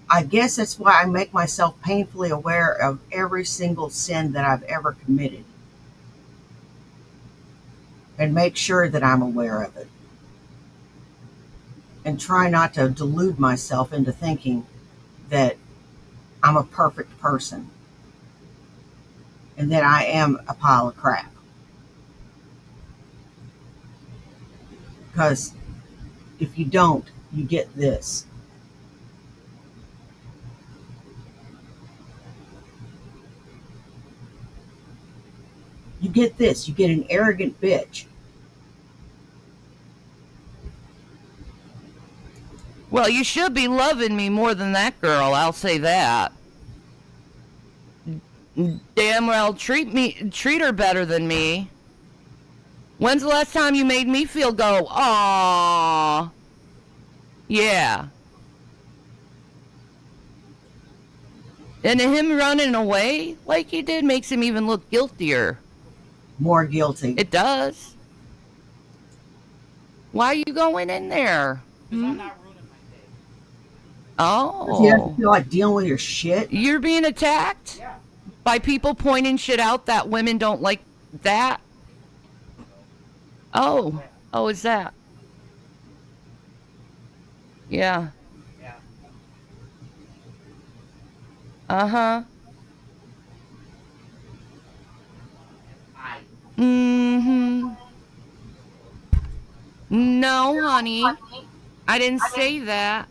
I guess that's why I make myself painfully aware of every single sin that I've ever committed. And make sure that I'm aware of it. And try not to delude myself into thinking that I'm a perfect person. And that I am a pile of crap. Because if you don't, you get this. You get this. You get an arrogant bitch. Well, you should be loving me more than that girl, I'll say that. Damn well, treat her better than me. When's the last time you made me feel go, aww? Yeah. And him running away like he did makes him even look guiltier. More guilty. It does. Why are you going in there? Oh. You have to feel like dealing with your shit. You're being attacked? Yeah. By people pointing shit out that women don't like that? Oh. Oh, is that? Yeah. Uh-huh. Mm-hmm. No, honey. I didn't say that.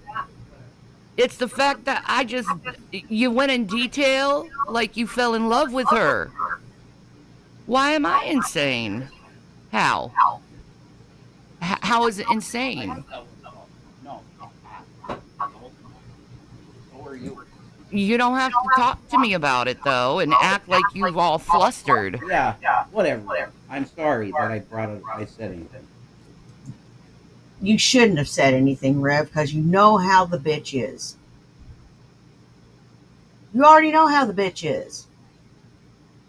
It's the fact that you went in detail like you fell in love with her. Why am I insane? How? How is it insane? You don't have to talk to me about it, though, and act like you've all flustered. Yeah, whatever. I'm sorry that I said anything. You shouldn't have said anything, Rev, because you know how the bitch is. You already know how the bitch is.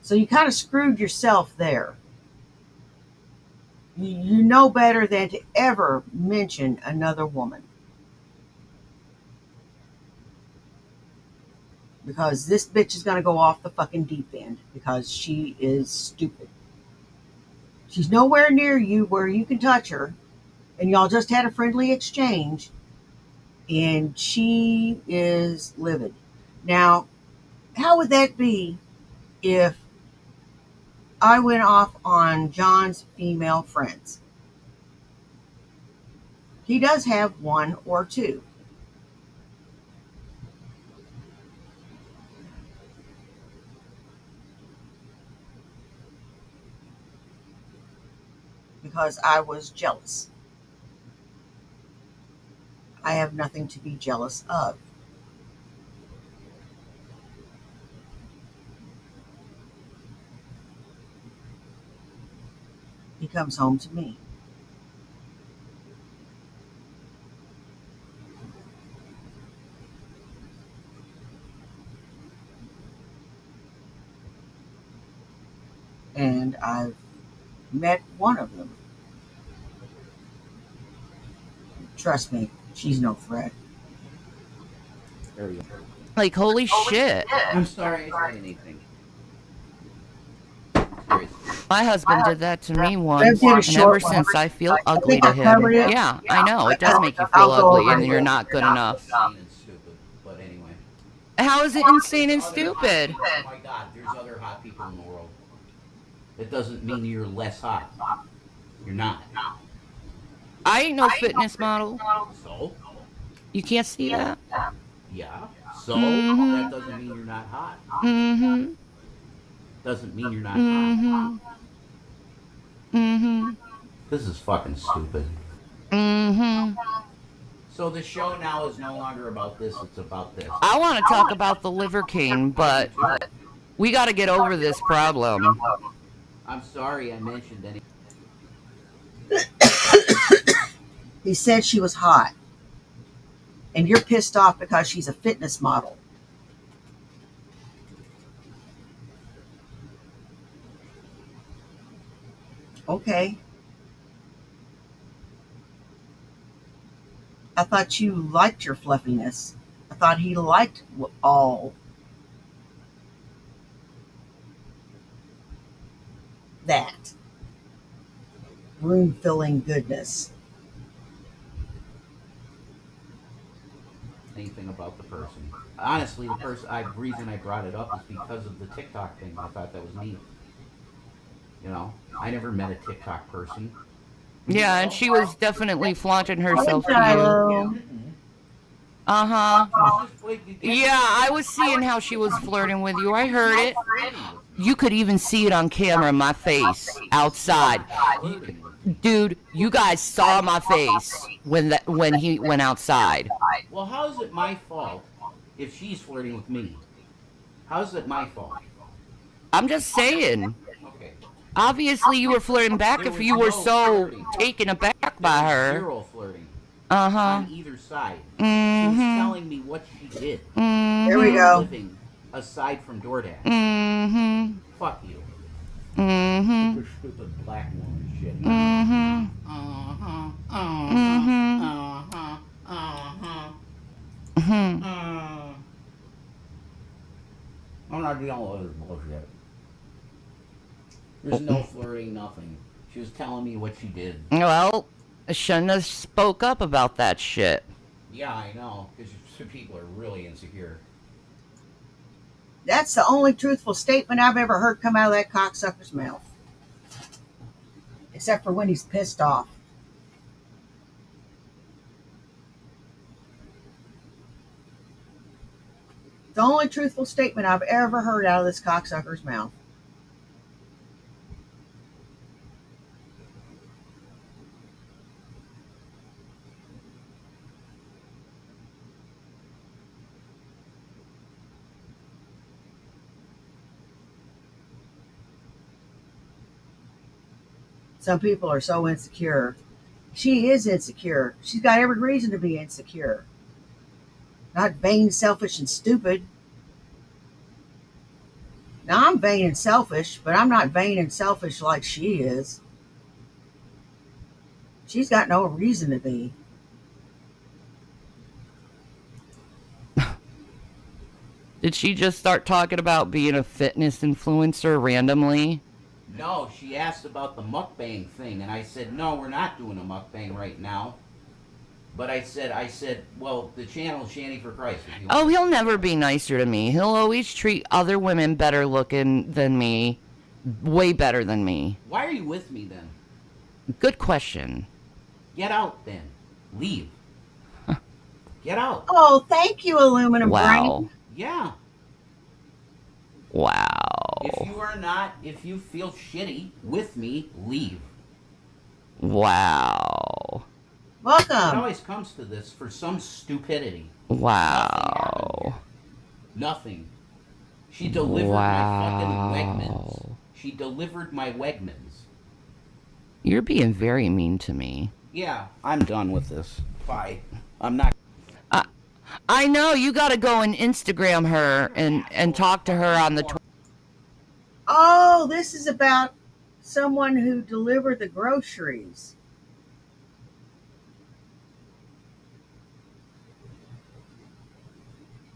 So you kind of screwed yourself there. You know better than to ever mention another woman. Because this bitch is going to go off the fucking deep end because she is stupid. She's nowhere near you where you can touch her. And y'all just had a friendly exchange. And she is livid. Now, how would that be if I went off on John's female friends? He does have one or two. because I was jealous. I have nothing to be jealous of. He comes home to me. And I've met one of them. Trust me, she's no threat. There we go. Like, holy shit. I'm sorry I said anything. My husband did that to me I once, did a and short ever one. since I feel I ugly think to I him. covered it. Yeah, I know. It does make you I'll feel go ugly, over and it. you're not good enough. Stupid, but anyway. How is it insane and stupid? Oh my God, there's other hot people in the world. It doesn't mean you're less hot. You're not. I ain't no fitness model. So? You can't see that? Yeah. So? Mhm. That doesn't mean you're not hot. Mm-hmm. Doesn't mean you're not hot. Mm-hmm. Mm-hmm. This is fucking stupid. Mm-hmm. So the show now is no longer about this, it's about this. I want to talk about the Liver King, but we got to get over this problem. I'm sorry I mentioned any. He said she was hot. And you're pissed off because she's a fitness model. Okay. I thought you liked your fluffiness. I thought he liked all that room-filling goodness. Anything about the person. Honestly, the reason I brought it up is because of the TikTok thing. I thought that was neat. You know, I never met a TikTok person. Yeah, and she was definitely flaunting herself to you. Hello. Uh-huh. Yeah, I was seeing how she was flirting with you. I heard it. You could even see it on camera, my face, outside. Dude, you guys saw my face when he went outside. Well, how is it my fault if she's flirting with me? How is it my fault? I'm just saying. Okay. Obviously, you were flirting back if you were so taken aback by her. Zero flirting. Uh-huh. On either side. Mm-hmm. She was telling me what she did. Mm-hmm. There we go. Living aside from DoorDash. Mm-hmm. Fuck you. Mm-hmm. Super stupid black woman shit. Mm-hmm. Uh-huh. Mm-hmm. Uh-huh. Uh-huh. Mm-hmm. I'm not dealing with this bullshit. There's no flirting, nothing. She was telling me what she did. Well, I shouldn't have spoke up about that shit. Yeah, I know, because people are really insecure. That's the only truthful statement I've ever heard come out of that cocksucker's mouth. Except for when he's pissed off. The only truthful statement I've ever heard out of this cocksucker's mouth. Some people are so insecure. She is insecure. She's got every reason to be insecure. Not vain, selfish, and stupid. Now, I'm vain and selfish, but I'm not vain and selfish like she is. She's got no reason to be. Did she just start talking about being a fitness influencer randomly? No, she asked about the mukbang thing, and I said, no, we're not doing a mukbang right now. But I said, well, the channel is Shanny for Christ. Oh, he'll never be nicer to me. He'll always treat other women better looking than me. Way better than me. Why are you with me then? Good question. Get out then. Leave. Get out. Oh, thank you, Aluminum Wow. Brain. Yeah. Wow. If you feel shitty with me, leave. Wow. It Welcome. always comes to this for some stupidity. Wow. Nothing. She delivered my fucking Wegmans. She delivered my Wegmans. You're being very mean to me. Yeah, I'm done with this. Bye. I'm not. I know, you gotta go and Instagram her and talk to her on the Oh, this is about someone who delivered the groceries.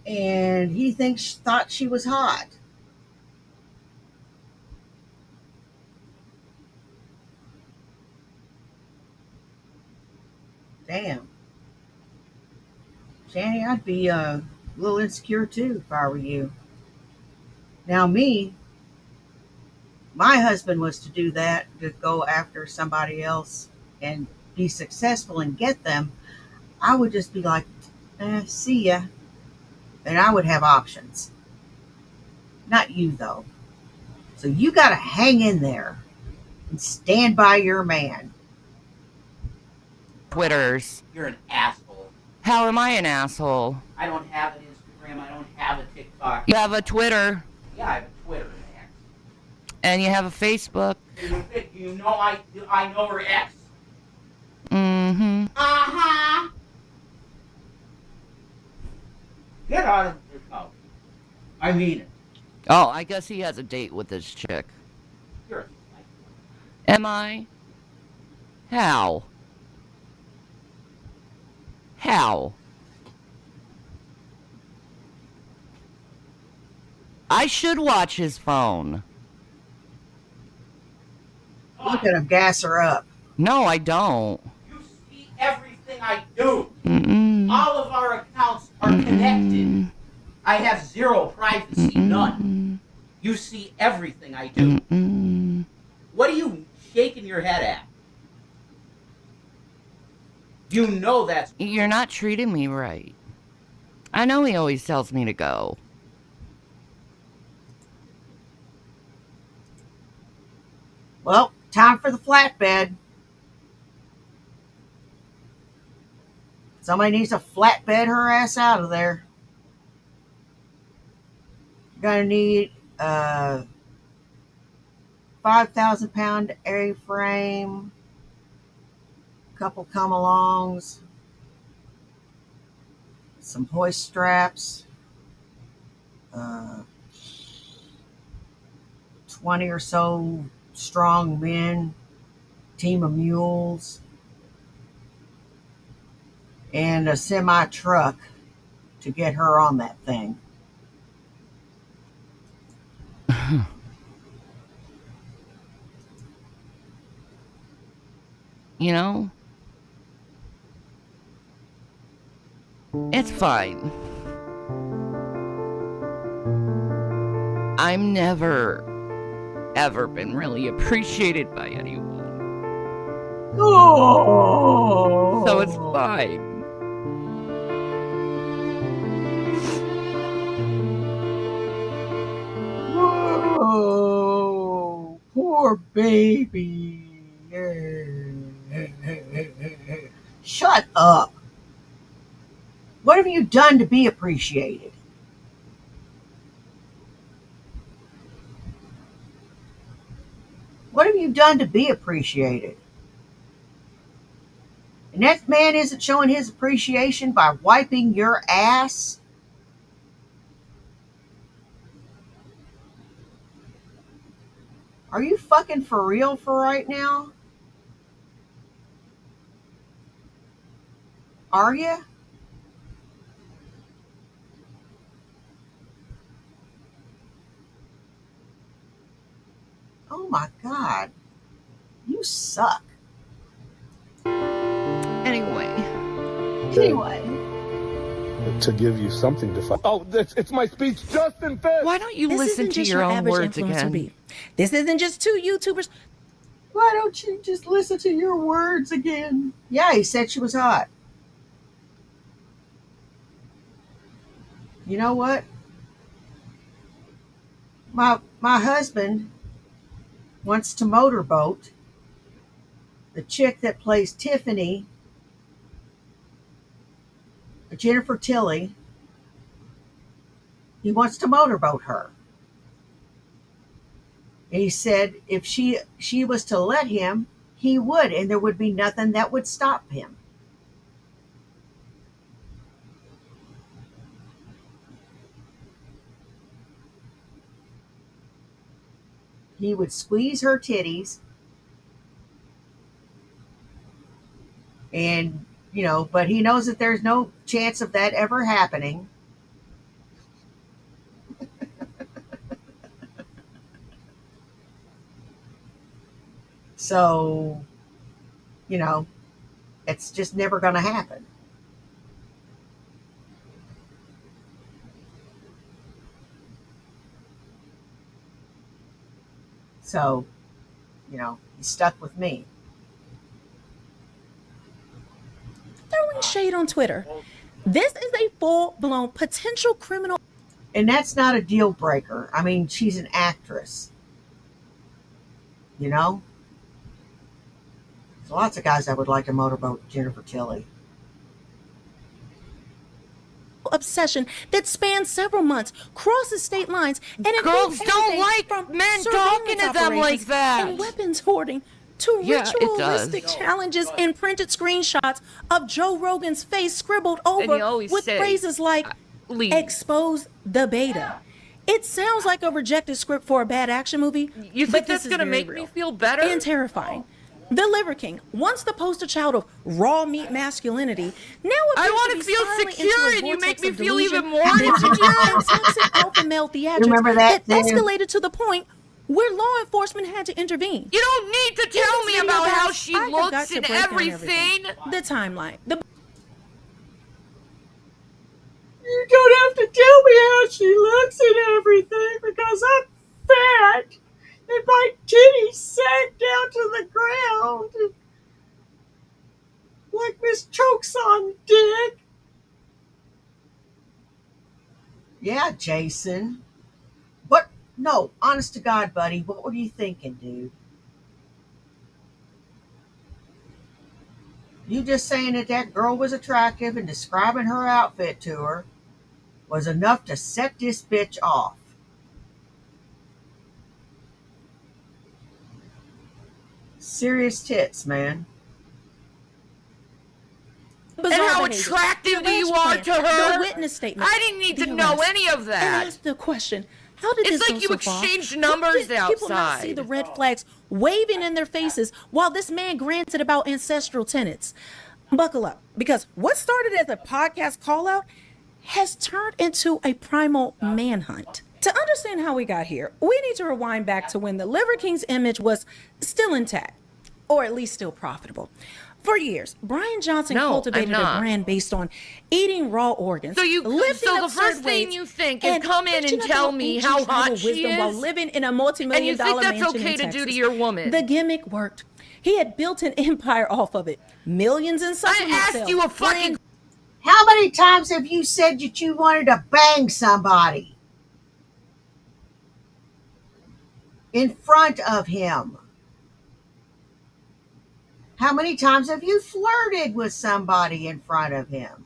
And he thought she was hot. Damn. Shanny, I'd be a little insecure too if I were you. Now my husband was to do that, to go after somebody else and be successful and get them. I would just be like, see ya. And I would have options. Not you, though. So you got to hang in there and stand by your man. Twitters. You're an asshole. How am I an asshole? I don't have an Instagram. I don't have a TikTok. You have a Twitter. Yeah, I have a Twitter. And you have a Facebook. You know I know her ex. Mm-hmm. Uh-huh. Get out of this house. I mean it. Oh, I guess he has a date with this chick. You're Am I? How? How? I should watch his phone. Look at him gas her up. No, I don't. You see everything I do. Mm-mm. All of our accounts are connected. I have zero privacy, none. You see everything I do. What are you shaking your head at? You know that's... You're not treating me right. I know he always tells me to go. Well, time for the flatbed. Somebody needs to flatbed her ass out of there. You're going to need a 5,000-pound A-frame, a couple come-alongs, some hoist straps, 20 or so strong men, team of mules, and a semi-truck to get her on that thing. You know? It's fine. I'm never, ever been really appreciated by anyone. Oh. So it's fine. Whoa, poor baby. Shut up. What have you done to be appreciated? What have you done to be appreciated? And that man isn't showing his appreciation by wiping your ass? Are you fucking for real for right now? Are you? Oh my God. You suck. Anyway. To give you something to fight. Oh, it's my speech, Justin Fisk. Why don't you This listen isn't to just your own average words influencer again? beef. This isn't just two YouTubers. Why don't you just listen to your words again? Yeah, he said she was hot. You know what? My husband wants to motorboat the chick that plays Tiffany, Jennifer Tilly, he wants to motorboat her. And he said if she was to let him, he would, and there would be nothing that would stop him. He would squeeze her titties and, but he knows that there's no chance of that ever happening. So, it's just never going to happen. So, he's stuck with me. Throwing shade on Twitter. This is a full-blown potential criminal. And that's not a deal breaker. I mean, she's an actress. There's lots of guys that would like to motorboat Jennifer Tilly. Obsession that spans several months, crosses state lines, and Girls includes don't everything like from men surveillance talking to them like operations that. and weapons hoarding to Yeah, it ritualistic does. challenges and printed screenshots of Joe Rogan's face scribbled over always with say, phrases like expose the beta. It sounds like a rejected script for a bad action movie. You but think this that's is gonna very make real me feel better? and terrifying. The Liver King, once the poster child of raw meat masculinity, now I appears wanna to be feel spiraling secure, into a and you vortex make me of feel delusion, even more binges, insecure. and toxic alpha male theatrics Remember that thing? escalated to the point where law enforcement had to intervene. You don't need to tell me about how she I forgot looks to and break down everything. The timeline. You don't have to tell me how she looks and everything because I'm fat and my titties sag down to the ground like Miss Chokes on Dick. Yeah, Jason. What? No, honest to God, buddy, what were you thinking, dude? You just saying that girl was attractive and describing her outfit to her was enough to set this bitch off. Serious tits, man. And how attractive you are to her. The witness statement. I didn't need to know any of And that. that's the question. How did It's this like go you so far? exchanged How numbers did people not see outside. the red flags waving in their faces while this man granted about ancestral tenets? Buckle up, because what started as a podcast call out has turned into a primal manhunt. To understand how we got here, we need to rewind back to when the Liver King's image was still intact, or at least still profitable. For years, Brian Johnson No, cultivated I'm a not. brand based on eating raw organs. So the absurd first thing weights, you think is and come in preaching and tell about me ancient how tribal hot she wisdom while is? living in a And multi-million you dollar think that's mansion okay in to do to Texas. your woman? The gimmick worked. He had built an empire off of it. Millions in supplement asked sales, you a fucking- How many times have you said that you wanted to bang somebody in front of him? How many times have you flirted with somebody in front of him?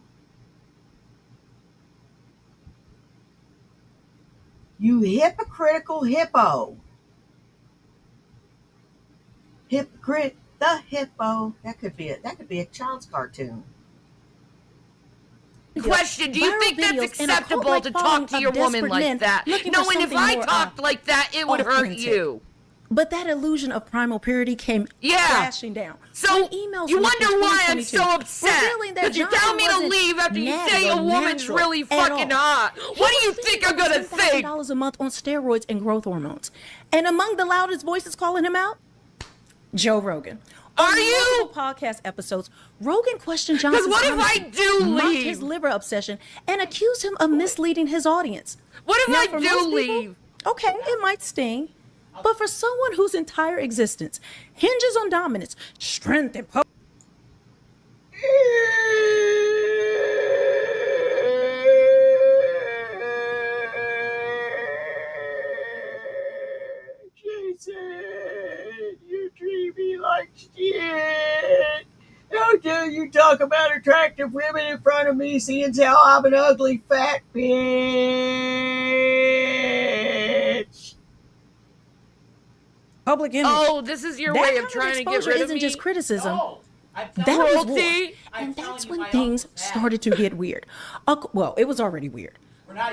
You hypocritical hippo. Hypocrite the hippo. That could be a child's cartoon. Question, do you viral think that's videos and a acceptable cult-like to following talk to of your woman desperate like men that? looking No, for and if something I more, talked like that, it would hurt authentic. you. But that illusion of primal purity came crashing down. So when emails you leaked in wonder why I'm 2022 so upset. revealing that Because you tell Johnson me to wasn't leave after you natty say a or woman's natural really at fucking all. hot. He What do was you spending think I'm over gonna think? $10,000 a month on steroids and growth hormones. And among the loudest voices calling him out, Joe Rogan. On multiple podcast episodes, Rogan questioned Johnson's what if I honesty, do mocked leave? his liver obsession, and accused him of misleading his audience. What if Now, I for do most people, leave? Okay, it might sting. But for someone whose entire existence hinges on dominance, strength, and power, Jason, you treat me like shit. do you talk about attractive women in front of me, seeing how I'm an ugly fat bitch? Public image. Oh, this is your That way kind of of trying to get exposure rid of isn't me? just criticism. I'm That telling was you. war. Cruelty? And that's when things started to get weird. Well, it was already weird.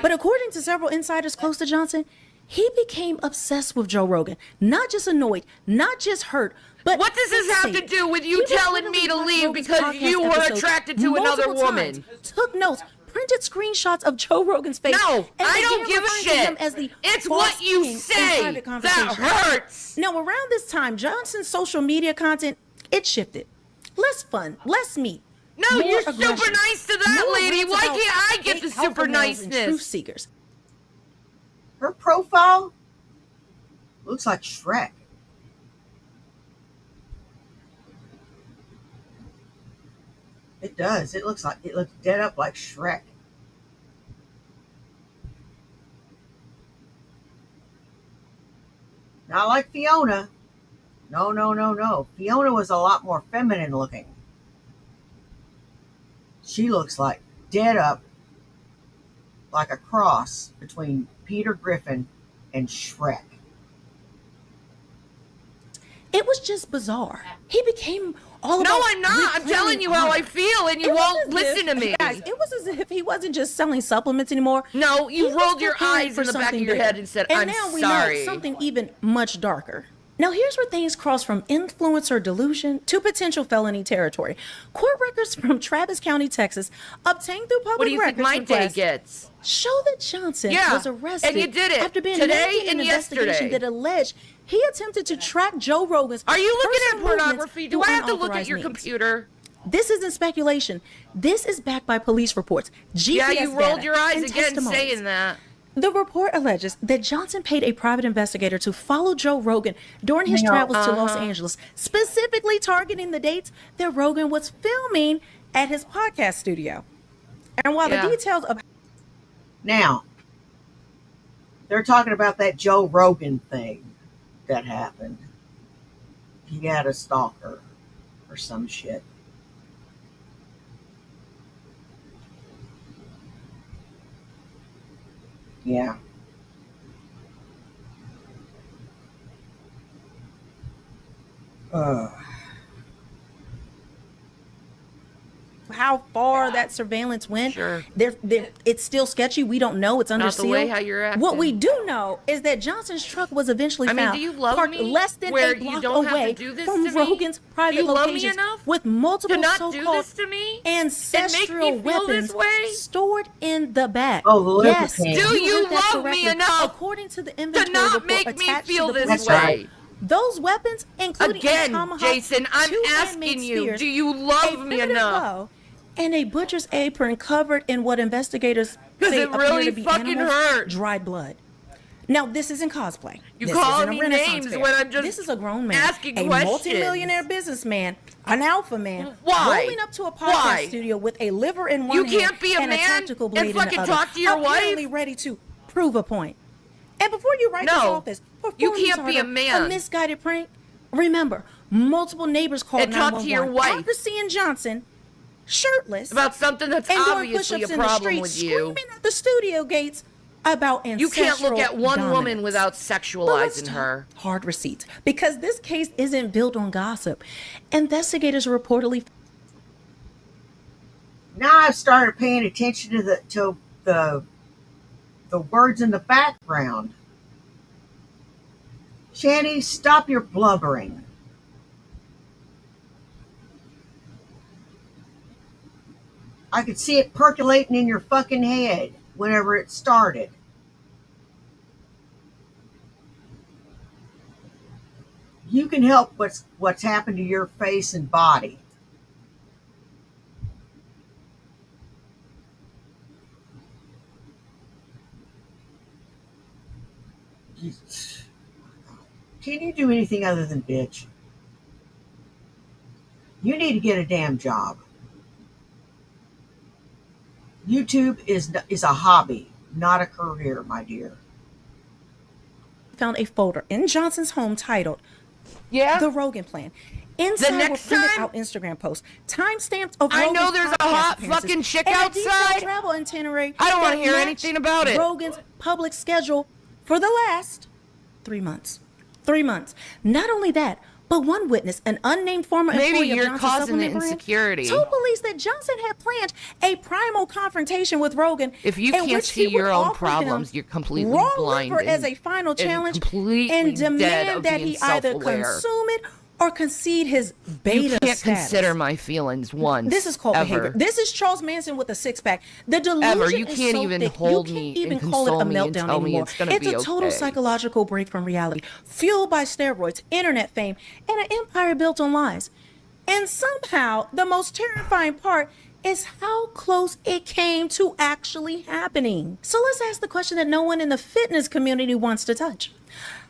But according to several insiders close to Johnson, he became obsessed with Joe Rogan. Not just annoyed, not just hurt, but What does this have to do with you He was telling me to literally leave watching because Rogan's you were podcast episodes attracted to another multiple woman? times, took notes, printed screenshots of Joe Rogan's face. No, and I don't began give a referring to shit. him as the It's boss what you king in say private that conversations. hurts. Now, around this time, Johnson's social media content, it shifted. Less fun, less meat. No, more you're aggression, super nice to that more lady. rants Why about can't I get fake the alpha super males and niceness? truth seekers. Her profile looks like Shrek. It does. It looks dead up like Shrek. Not like Fiona. No. Fiona was a lot more feminine looking. She looks like dead up like a cross between Peter Griffin and Shrek. It was just bizarre. He became all about. No, I'm not. I'm telling you how I feel, and you It was won't as listen if- to me. Guys, it was as if he wasn't just selling supplements anymore. No, you He was rolled your preparing eyes for in the back of something your bigger. head and said, And "I'm now we sorry." know something even much darker. Now, here's where things cross from influencer delusion to potential felony territory. Court records from Travis County, Texas, obtained through public What do you think records my day request, gets? show that Johnson Yeah, was arrested and you did it after being today named in an and investigation yesterday. that alleged he attempted to track Joe Rogan's Are you looking personal at pornography? movements Do I through have to look at unauthorized your means. computer? This isn't speculation. This is backed by police reports, GPS Yeah, you rolled data, your eyes and again testimonies. saying that. The report alleges that Johnson paid a private investigator to follow Joe Rogan during his No. travels to Los Uh-huh. Angeles, specifically targeting the dates that Rogan was filming at his podcast studio. And while Yeah. the details of Now, they're talking about that Joe Rogan thing that happened. He had a stalker or some shit. Yeah. how far that surveillance went, Sure. it's still sketchy. We don't know. It's under Not the seal. way how you're acting. What we do know is that Johnson's truck was eventually I mean, found do you love parked me less than where a you block don't have to away do this from to me? Rogan's private Do you love me locations enough with multiple to not do so-called this to me? ancestral and make me feel weapons this way? stored in the back. Oh, the yes, lubricant. Do you heard that love me correctly. enough According to the to inventory not report make me attached feel to the this police way? report, those weapons, including Again, a tomahawk, Jason, I'm 2 asking handmade you, spears, do you a love me primitive enough? bow, and a butcher's apron covered in what investigators 'Cause say it appear really to be fucking animals' hurt. dried blood. Now, this isn't cosplay. You This calling isn't a me Renaissance names fair. when I'm just This is a grown man, asking a questions. multimillionaire businessman, an alpha man, Why? rolling up to a podcast Why? studio with a liver in one You hand can't be a and man a tactical blade and in the fucking other, talk to your apparently wife? ready to prove a point. And before you write this No, off as you performance can't be art a or man. a misguided prank, remember, multiple neighbors called And talk to your 911 wife. after seeing Johnson shirtless About something that's and doing obviously a push-ups in the problem street, with you. screaming at the studio gates about ancestral You can't look at one woman dominance. without But let's sexualizing talk her. hard receipts, because this case isn't built on gossip. Investigators reportedly Now I've started paying attention to the words in the background. Shanny, stop your blubbering. I could see it percolating in your fucking head whenever it started. You can help what's happened to your face and body. Can you do anything other than bitch? You need to get a damn job. YouTube is a hobby, not a career, my dear. found a folder in Johnson's home titled Yeah? The Rogan Plan. Inside next were printed time? out Instagram posts, timestamps of I know Rogan's there's a podcast hot appearances, fucking chick and a detailed outside. travel itinerary I don't wanna that hear matched anything about it. Rogan's public schedule for the last 3 months. 3 months. Not only that, but one witness, an unnamed former Maybe employee of you're Johnson's causing the supplement brand, insecurity. told police that Johnson had planned a primal confrontation with Rogan. If you in can't which see he would your own offer problems, him you're completely raw blind liver as and- a final and challenge completely and dead demand of that being he either self-aware. consume it or concede his beta You can't status. consider my feelings once. This is called ever. behavior. This is Charles Manson with a six-pack. The delusion Ever. You is can't so even thick, hold you me can't even and call it a console me and meltdown tell me anymore. it's gonna It's be a total okay. psychological break from reality, fueled by steroids, internet fame, and an empire built on lies. And somehow, the most terrifying part is how close it came to actually happening. So let's ask the question that no one in the fitness community wants to touch.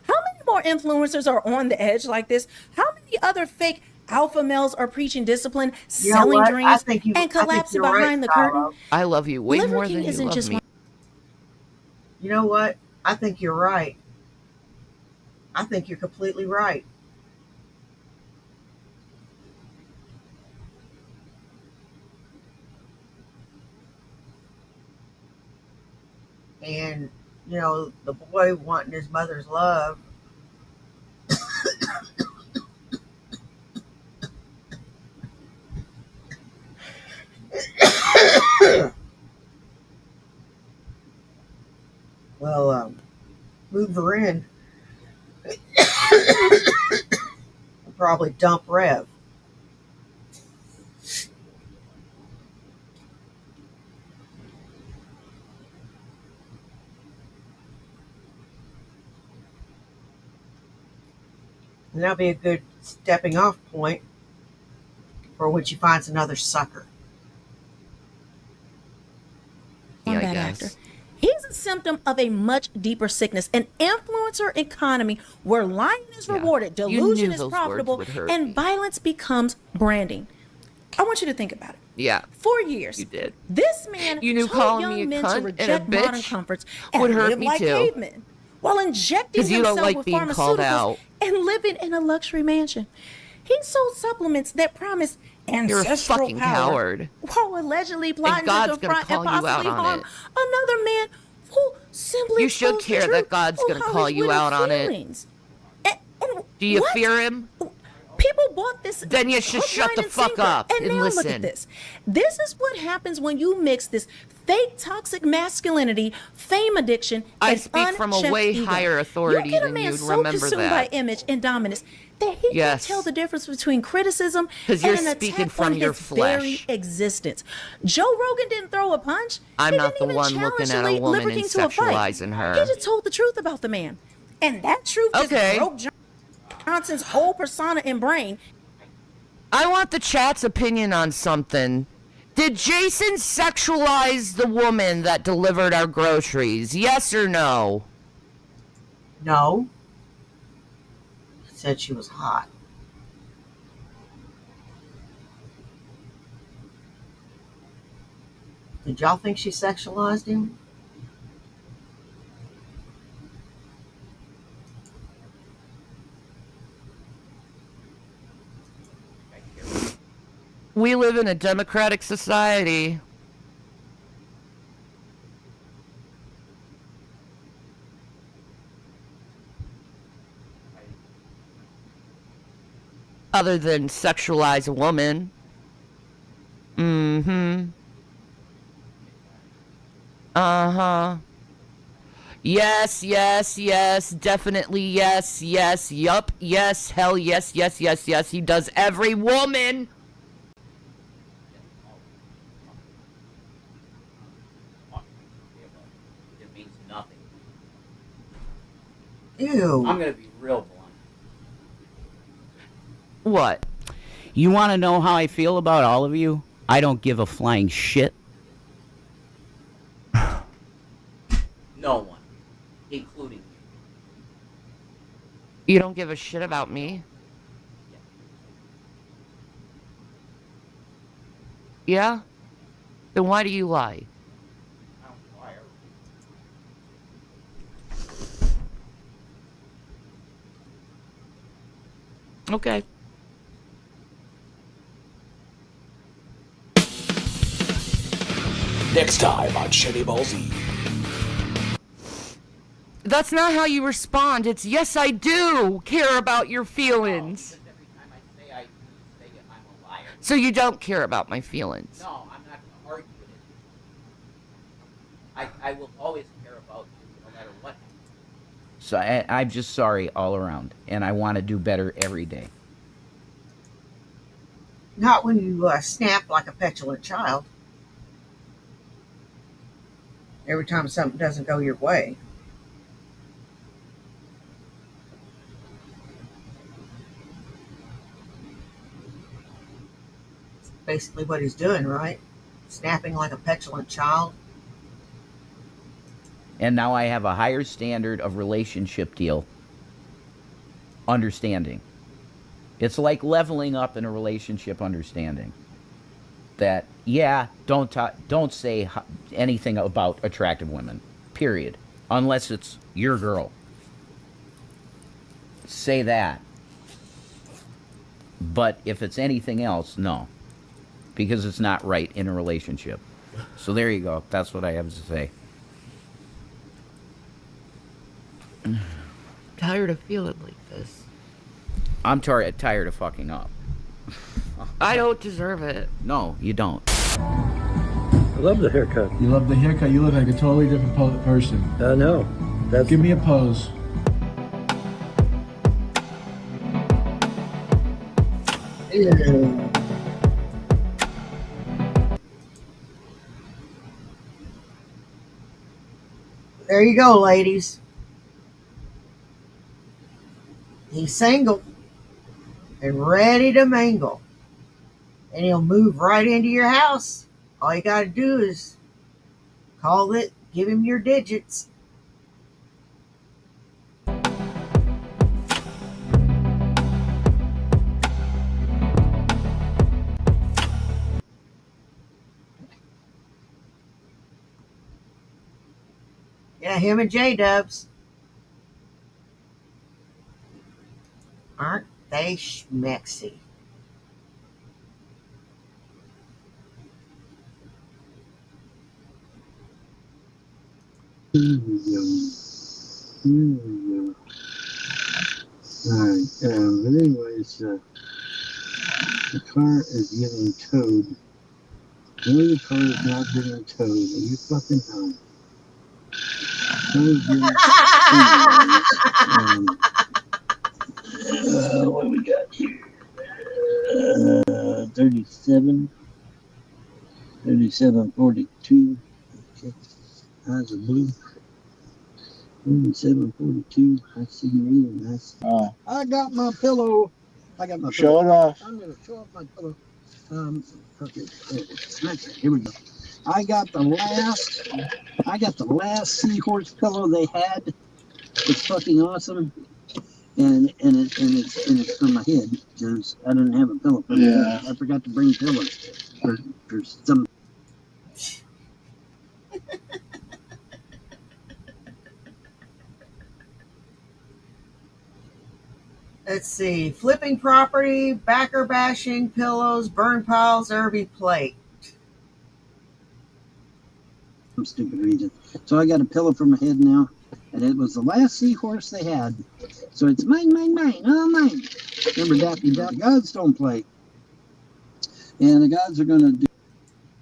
How many more influencers are on the edge like this? How many other fake alpha males are preaching discipline, You know selling what? dreams, I think and collapsing you're right, behind the Paolo. curtain? I love you way Liver more King than you isn't love just me. one. You know what? I think you're right. I think you're completely right. And, you know, the boy wanting his mother's love. Well, move her in. Probably dump Rev. And that'll be a good stepping off point for when she finds another sucker. One bad actor. He's a symptom of a much deeper sickness, an influencer economy where lying is rewarded, You delusion knew is those profitable, words would hurt and violence becomes branding. I want you to think about it. Yeah. For years, You did. this man You knew told calling young me a men cunt to and a reject modern bitch comforts and would hurt live me like too. cavemen while injecting 'Cause you don't himself like with being called pharmaceuticals out. and living in a luxury mansion. He sold supplements that promised You're a ancestral fucking power coward. while allegedly plotting God's to gonna confront and call you out possibly on harm it. another man who simply You should exposed the care that truth God's of gonna how call his you widow out on it. feelings. Do you What? fear him? People bought this. Then you should hook, shut line, the and fuck sinker. up and now look listen. at this. This is what happens when you mix this fake toxic masculinity, fame addiction, I and speak from a unchecked way ego. higher authority you get a than man you'd so remember consumed that. by image and dominance that he Yes. can't tell the difference between criticism 'Cause and you're an speaking attack from on your his very flesh. existence. Joe Rogan didn't throw a punch. I'm He not didn't the even one challenge looking the at a woman Liver and King to a fight. sexualizing her. He just told the truth about the man, and that truth Okay. just broke Johnson's whole persona and brain. I want the chat's opinion on something. Did Jason sexualize the woman that delivered our groceries? Yes or no? No. He said she was hot. Did y'all think she sexualized him? We live in a democratic society. Other than sexualize a woman. Mm-hmm. Uh-huh. Yes, yes, yes, definitely yes, yes, yup, yes, hell yes, yes, yes, yes, he does every woman. It means nothing. Ew. I'm gonna be real blunt. What? You want to know how I feel about all of you? I don't give a flying shit. No one, including you. You don't give a shit about me? Yeah? Then why do you lie? Okay. Next time on Shenny Balls E. That's not how you respond. It's yes, I do care about your feelings. So you don't care about my feelings. No, I'm not going to argue with it. I will always care about you no matter what. So I'm just sorry all around, and I want to do better every day. Not when you snap like a petulant child. Every time something doesn't go your way. That's basically what he's doing, right? Snapping like a petulant child. And now I have a higher standard of relationship deal. Understanding. It's like leveling up in a relationship understanding. That, yeah, don't say anything about attractive women. Period. Unless it's your girl. Say that. But if it's anything else, no. Because it's not right in a relationship. So there you go. That's what I have to say. Tired of feeling like this. I'm tired of fucking up. I don't deserve it. No, you don't. I love the haircut. You love the haircut? You look like a totally different person. I know. Give me a pose. There you go, ladies. He's single and ready to mingle. And he'll move right into your house. All you got to do is call it, give him your digits. Yeah, him and J-Dubs. Aren't they schmexy? Here we go. Alright, but anyways, the car is getting towed. No, the car is not getting towed. Are you fucking high? What do we got here? 3742. Okay. Eyes are blue. 3742. I see me. I got my pillow. Show it off. I'm going to show off my pillow. Okay. Here we go. I got the last seahorse pillow they had. It's fucking awesome. And it's for my head because I didn't have a pillow for that. I forgot to bring pillows for some. Let's see. Flipping property, backer bashing, pillows, burn piles, Irby plate. Some stupid reason. So I got a pillow for my head now. And it was the last seahorse they had. So it's mine, all mine. Remember Daffy Duck? Gods don't play. And the gods are going to do.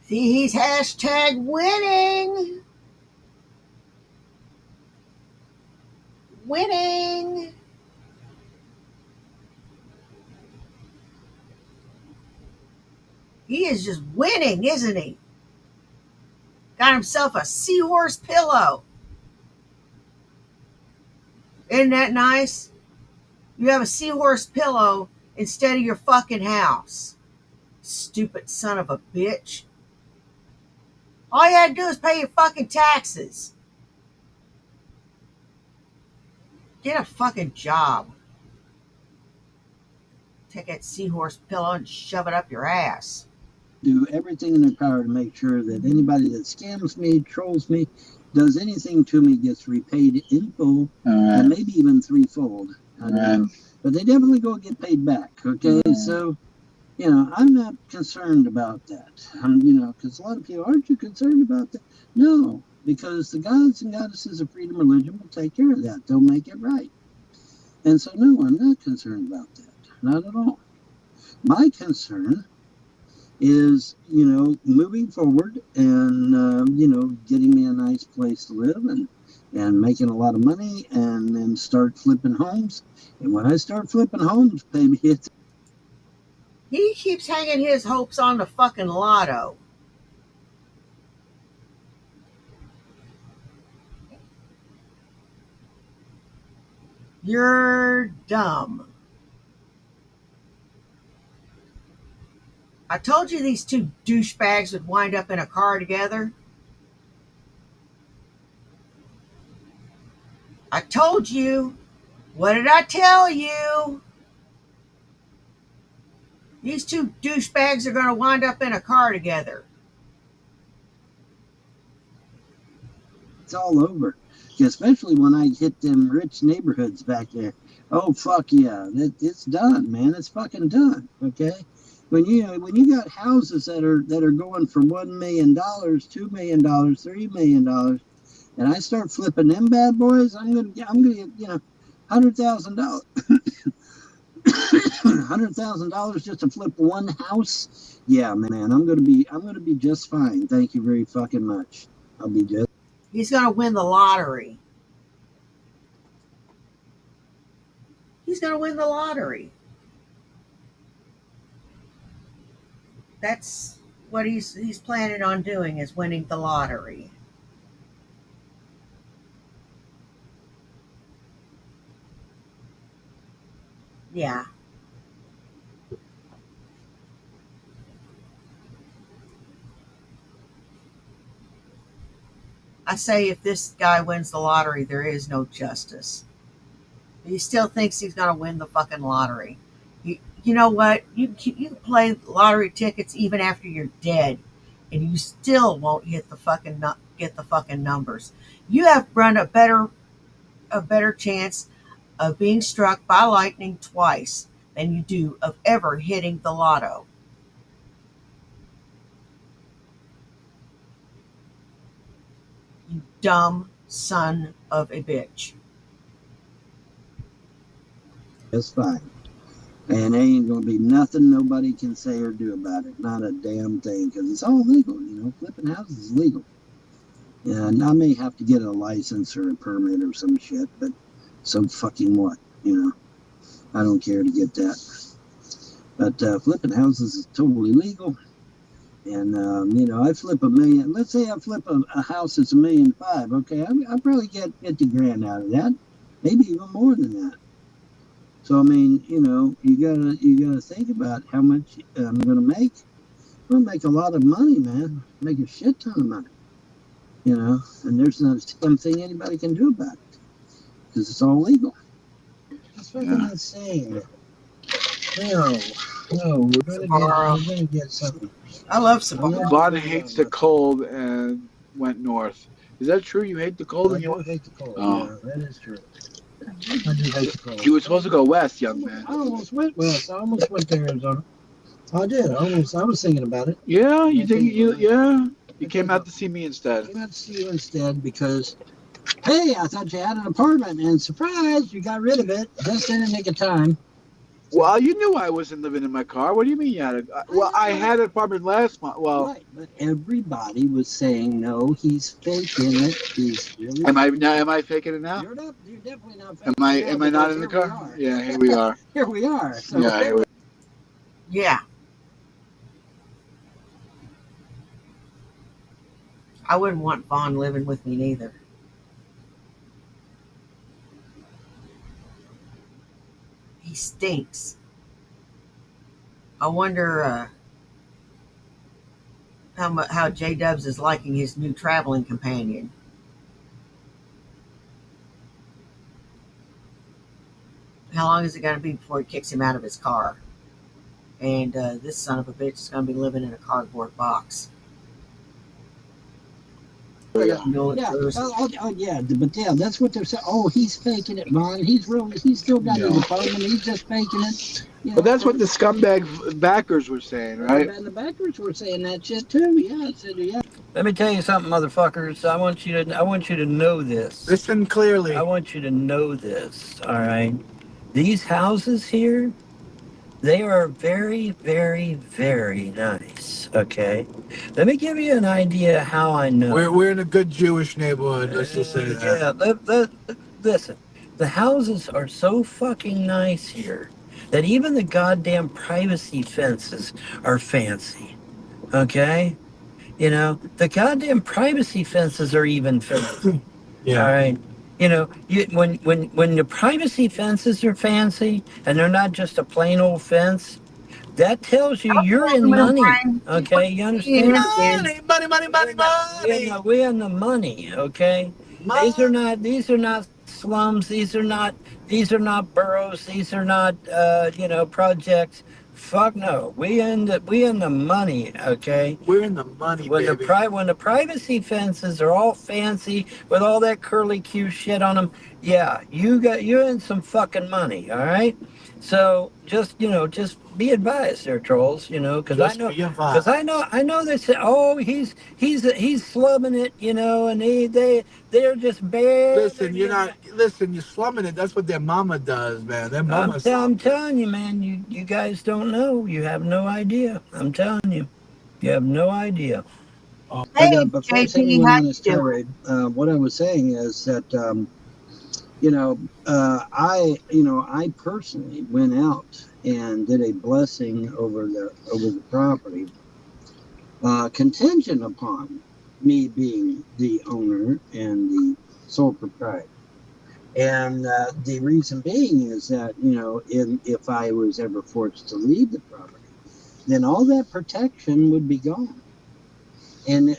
See, he's hashtag winning. Winning. He is just winning, isn't he? Got himself a seahorse pillow. Isn't that nice? You have a seahorse pillow instead of your fucking house. Stupid son of a bitch. All you had to do is pay your fucking taxes. Get a fucking job. Take that seahorse pillow and shove it up your ass. Do everything in their power to make sure that anybody that scams me, trolls me, does anything to me gets repaid in full, and maybe even threefold. But they definitely go get paid back. Okay, so You know, I'm not concerned about that. You know, because a lot of people, aren't you concerned about that? No, because the gods and goddesses of freedom religion will take care of that. They'll make it right. And so, no, I'm not concerned about that. Not at all. My concern is, you know, moving forward and, you know, getting me a nice place to live and making a lot of money and then start flipping homes. And when I start flipping homes, baby, it's... He keeps hanging his hopes on the fucking lotto. You're dumb. I told you these two douchebags would wind up in a car together. I told you. What did I tell you? These two douchebags are going to wind up in a car together. It's all over. Especially when I hit them rich neighborhoods back there. Oh, fuck yeah. It's done, man. It's fucking done. Okay? When you got houses that are going for $1 million, $2 million, $3 million, and I start flipping them bad boys, I'm gonna get, you know, $100,000. $100,000 just to flip one house? Yeah, man, I'm gonna be just fine. Thank you very fucking much. I'll be just. He's going to win the lottery. He's going to win the lottery. That's what he's planning on doing, is winning the lottery. Yeah. I say if this guy wins the lottery, there is no justice. He still thinks he's going to win the fucking lottery. You know what? You can play lottery tickets even after you're dead, and you still won't get the fucking numbers. You have run a better chance of being struck by lightning twice than you do of ever hitting the lotto. You dumb son of a bitch. That's fine. And there ain't going to be nothing nobody can say or do about it. Not a damn thing, because it's all legal, you know. Flipping houses is legal. And I may have to get a license or a permit or some shit, but so fucking what, you know. I don't care to get that. But flipping houses is totally legal. And, you know, I flip $1 million. Let's say I flip a house that's $1.5 million, okay? I'll probably get 50 grand out of that. Maybe even more than that. So I mean, you know, you gotta think about how much I'm gonna make. I'm gonna make a lot of money, man. Make a shit ton of money. You know, and there's not a damn thing anybody can do about it because it's all legal. That's what I'm saying. No, we're gonna get something. I love Sabana. Sabana hates the cold and went north. Is that true? You hate the cold? I do hate the cold. Oh. Yeah, that is true. I do hate the cold. You were supposed to go west, young man. I almost went west. I almost went to Arizona. I did. I was thinking about it. Yeah, you came out to see me instead. I came out to see you instead because, hey, I thought you had an apartment, and surprise, you got rid of it just in the nick of time. Well, you knew I wasn't living in my car. What do you mean you had it? Well, I had an apartment last month. Well, right, but everybody was saying, no, he's faking it. He's really... Am I faking it now? You're definitely not faking it. Am I not in the car? Yeah, here we are. Here we are. So yeah, here we are. Yeah. I wouldn't want Vaughn living with me neither. He stinks. I wonder how J-Dubs is liking his new traveling companion. How long is it going to be before he kicks him out of his car? And this son of a bitch is going to be living in a cardboard box. Yeah, but yeah, that's what they're saying. Oh, he's faking it, Vaughn. He's still got his apartment. He's just faking it. But that's what the scumbag backers were saying, right? And the backers were saying that shit too. Yeah, I said, yeah. Let me tell you something, motherfuckers. I want you to know this. Listen clearly. I want you to know this. All right. These houses here, they are very, very, very nice. Okay. Let me give you an idea how I know. We're in a good Jewish neighborhood. Let's just say that. Yeah. Listen, the houses are so fucking nice here that even the goddamn privacy fences are fancy. Okay? You know, the goddamn privacy fences are even fancy. Yeah. All right. You know, when the privacy fences are fancy and they're not just a plain old fence, that tells you you're in money. Okay, you understand? Money. We're in the money. Okay. These are not slums. These are not boroughs. These are not projects. Fuck no. We in the money, okay? We're in the money, when baby. When the privacy fences are all fancy with all that curly Q shit on them, yeah, you're in some fucking money, all right? So just be advised there, trolls, because I know they say, oh, he's slumming it, and they're just bad. Listen, you're slumming it. That's what their mama does, man. Their mama. I'm telling you, man, you guys don't know. You have no idea. I'm telling you. You have no idea. Hey, before JP, saying how on you this tirade, what I was saying is that, I personally went out and did a blessing over the property, contingent upon me being the owner and the sole proprietor. And the reason being is that, if I was ever forced to leave the property, then all that protection would be gone. And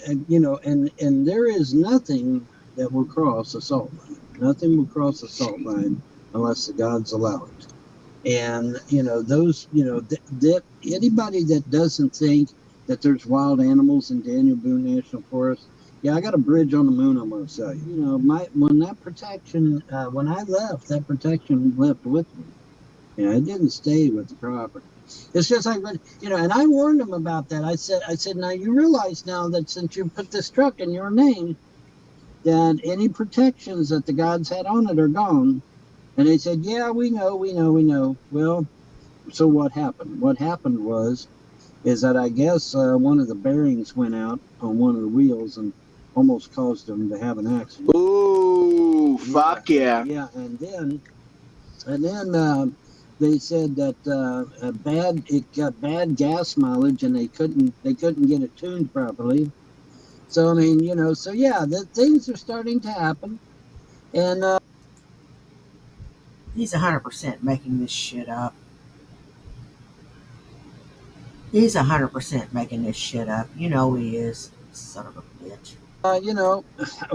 there is nothing that will cross a salt line. Nothing will cross a salt line unless the gods allow it. And, anybody that doesn't think that there's wild animals in Daniel Boone National Forest, yeah, I got a bridge on the moon, I'm going to say. When that protection, when I left, that protection left with me. It didn't stay with the property. It's just like, and I warned them about that. I said, now you realize now that since you put this truck in your name, that any protections that the gods had on it are gone. And they said, yeah, we know. Well, so what happened? What happened is that I guess one of the bearings went out on one of the wheels and almost caused them to have an accident. Ooh, fuck yeah. Yeah, and then they said that it got bad gas mileage and they couldn't get it tuned properly. So I mean, the things are starting to happen, and he's 100% making this shit up. He's 100% making this shit up. You know he is. Son of a bitch. Oh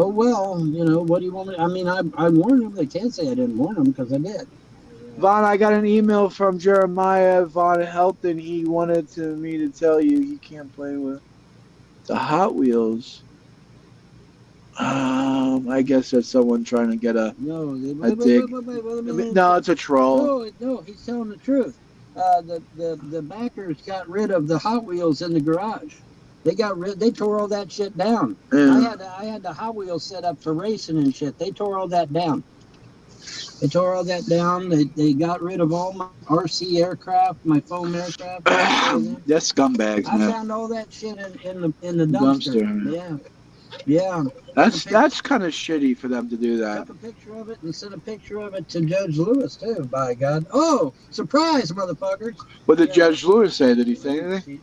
well, what do you want me? I mean, I warned him. They can't say I didn't warn him because I did. Vaughn, I got an email from Jeremiah Von Helton. He wanted me to tell you he can't play with the Hot Wheels. I guess that's someone trying to get a dig. No, it's a troll. No, he's telling the truth. The backers got rid of the Hot Wheels in the garage. They tore all that shit down. Yeah. I had the Hot Wheels set up for racing and shit. They tore all that down. They got rid of all my RC aircraft, my foam aircraft. They're scumbags, man. I found all that shit in the dumpster. Yeah. That's kind of shitty for them to do that. Took a picture of it and sent a picture of it to Judge Lewis too. By God! Oh, surprise, motherfuckers! What did Judge Lewis say? Did he say anything?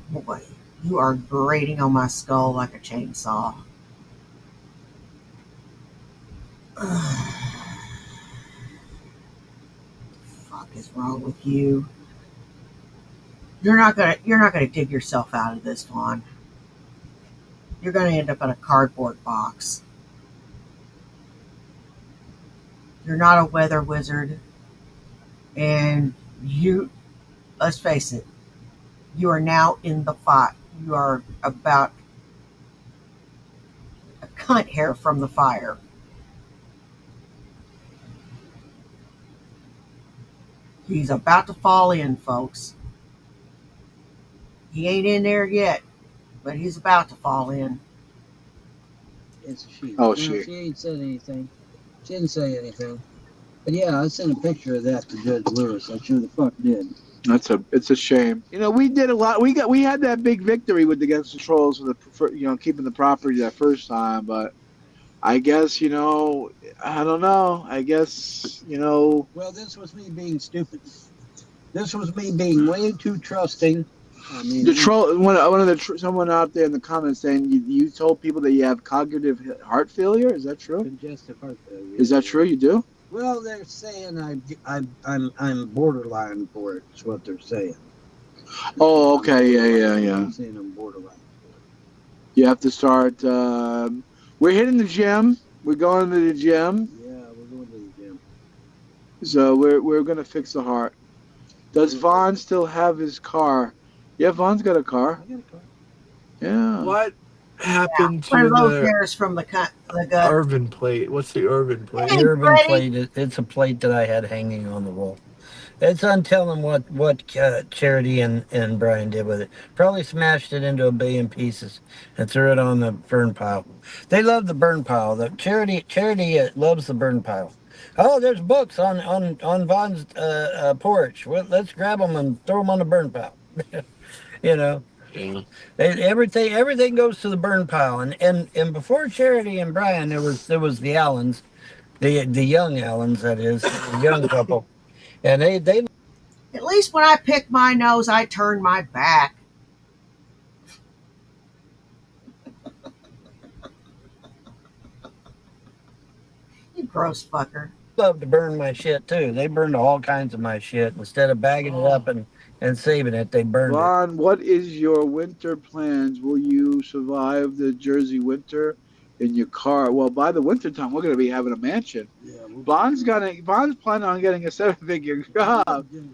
Boy, you are grating on my skull like a chainsaw. Fuck is wrong with you? You're not gonna dig yourself out of this one. You're gonna end up in a cardboard box. You're not a weather wizard, and let's face it, you are now in the fight. You are about a cunt hair from the fire. He's about to fall in, folks. He ain't in there yet, but he's about to fall in. It's a she. Oh, No, she. she ain't said anything. She didn't say anything. But yeah, I sent a picture of that to Judge Lewis. I sure the fuck did. It's a shame. You know, we did a lot. We had that big victory with against the trolls for keeping the property that first time, but I guess, I don't know. I guess, Well, this was me being stupid. This was me being way too trusting. I mean, the troll. Someone out there in the comments saying you told people that you have cognitive heart failure. Is that true? Congestive heart failure. Is that true? You do? Well, they're saying I'm borderline for it. Is what they're saying. Oh, okay. Yeah. I'm saying I'm borderline. You have to start. We're hitting the gym. We're going to the gym. Yeah, we're going to the gym. So we're gonna fix the heart. Does Vaughn still have his car? Yeah, Vaughn's got a car. I got a car. Yeah. What happened One to of those the hairs from the gut. Irvin plate? What's the Irvin plate? Hey, The Irvin Freddie. plate. It's a plate that I had hanging on the wall. It's untelling what Charity and Brian did with it. Probably smashed it into a billion pieces and threw it on the burn pile. They love the burn pile. The Charity loves the burn pile. Oh, there's books on Vaughn's porch. Well, let's grab them and throw them on the burn pile. Yeah. Everything goes to the burn pile. And before Charity and Brian, there was the Allens, the young Allens, that is, the young couple. And they At least when I pick my nose, I turn my back. You gross fucker. love to burn my shit too. They burned all kinds of my shit. Instead of bagging it up and saving it, they burned it. Vaughn, what is your winter plans? Will you survive the Jersey winter in your car? Well, by the winter time, we're going to be having a mansion. Yeah, Vaughn's planning on getting a 7-figure job. You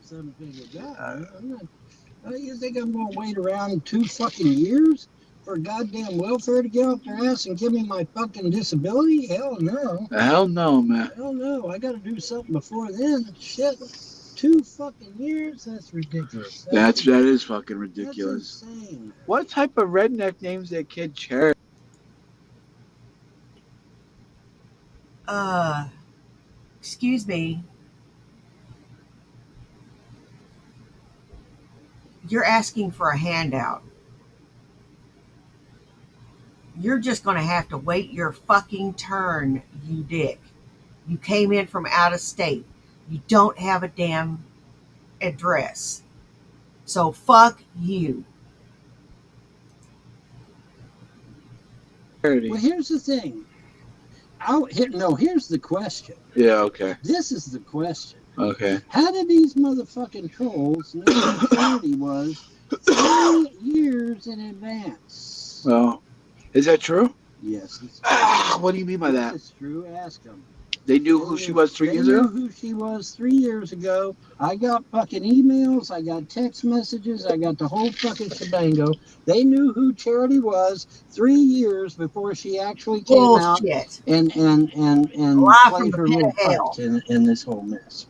think I'm going to wait around 2 fucking years for goddamn welfare to get off their ass and give me my fucking disability? Hell no. Hell no, man. Hell no. I got to do something before then. Shit. 2 fucking years? That's ridiculous. That is fucking ridiculous. That's insane. What type of redneck names their kid Charity? Excuse me. You're asking for a handout. You're just going to have to wait your fucking turn, you dick. You came in from out of state. You don't have a damn address. So fuck you. Well, here's the thing. Here's the question. Yeah, okay. This is the question. Okay. How did these motherfucking trolls know what Charity was 3 years in advance? Well, is that true? Yes. What do you mean by that? It's true. Ask them. They knew who she was 3 years ago? They knew who she was 3 years ago. I got fucking emails. I got text messages. I got the whole fucking shebango. They knew who Charity was 3 years before she actually came out and played her little part in this whole mess.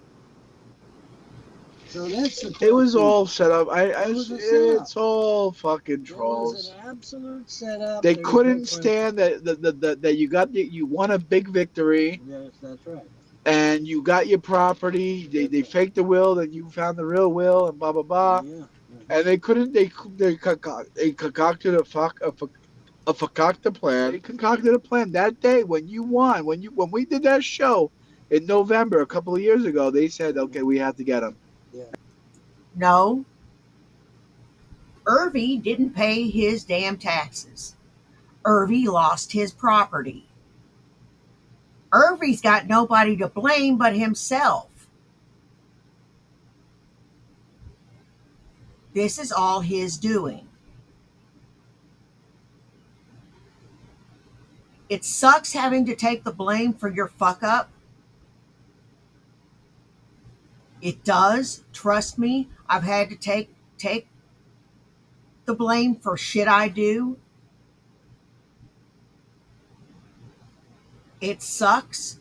So that's the It was all set up. It's all fucking trolls. It was an absolute setup. They There was couldn't no stand that you won a big victory. Yes, that's right. And you got your property. They faked the will, then you found the real will, and blah blah blah. Yeah. And they couldn't. They concocted a plan. They concocted a plan that day when you won. When we did that show in November a couple of years ago, they said, "Okay, we have to get him." Yeah. No. Irvy didn't pay his damn taxes. Irvy lost his property. Irvy's got nobody to blame but himself. This is all his doing. It sucks having to take the blame for your fuck up. It does. Trust me, I've had to take the blame for shit I do. It sucks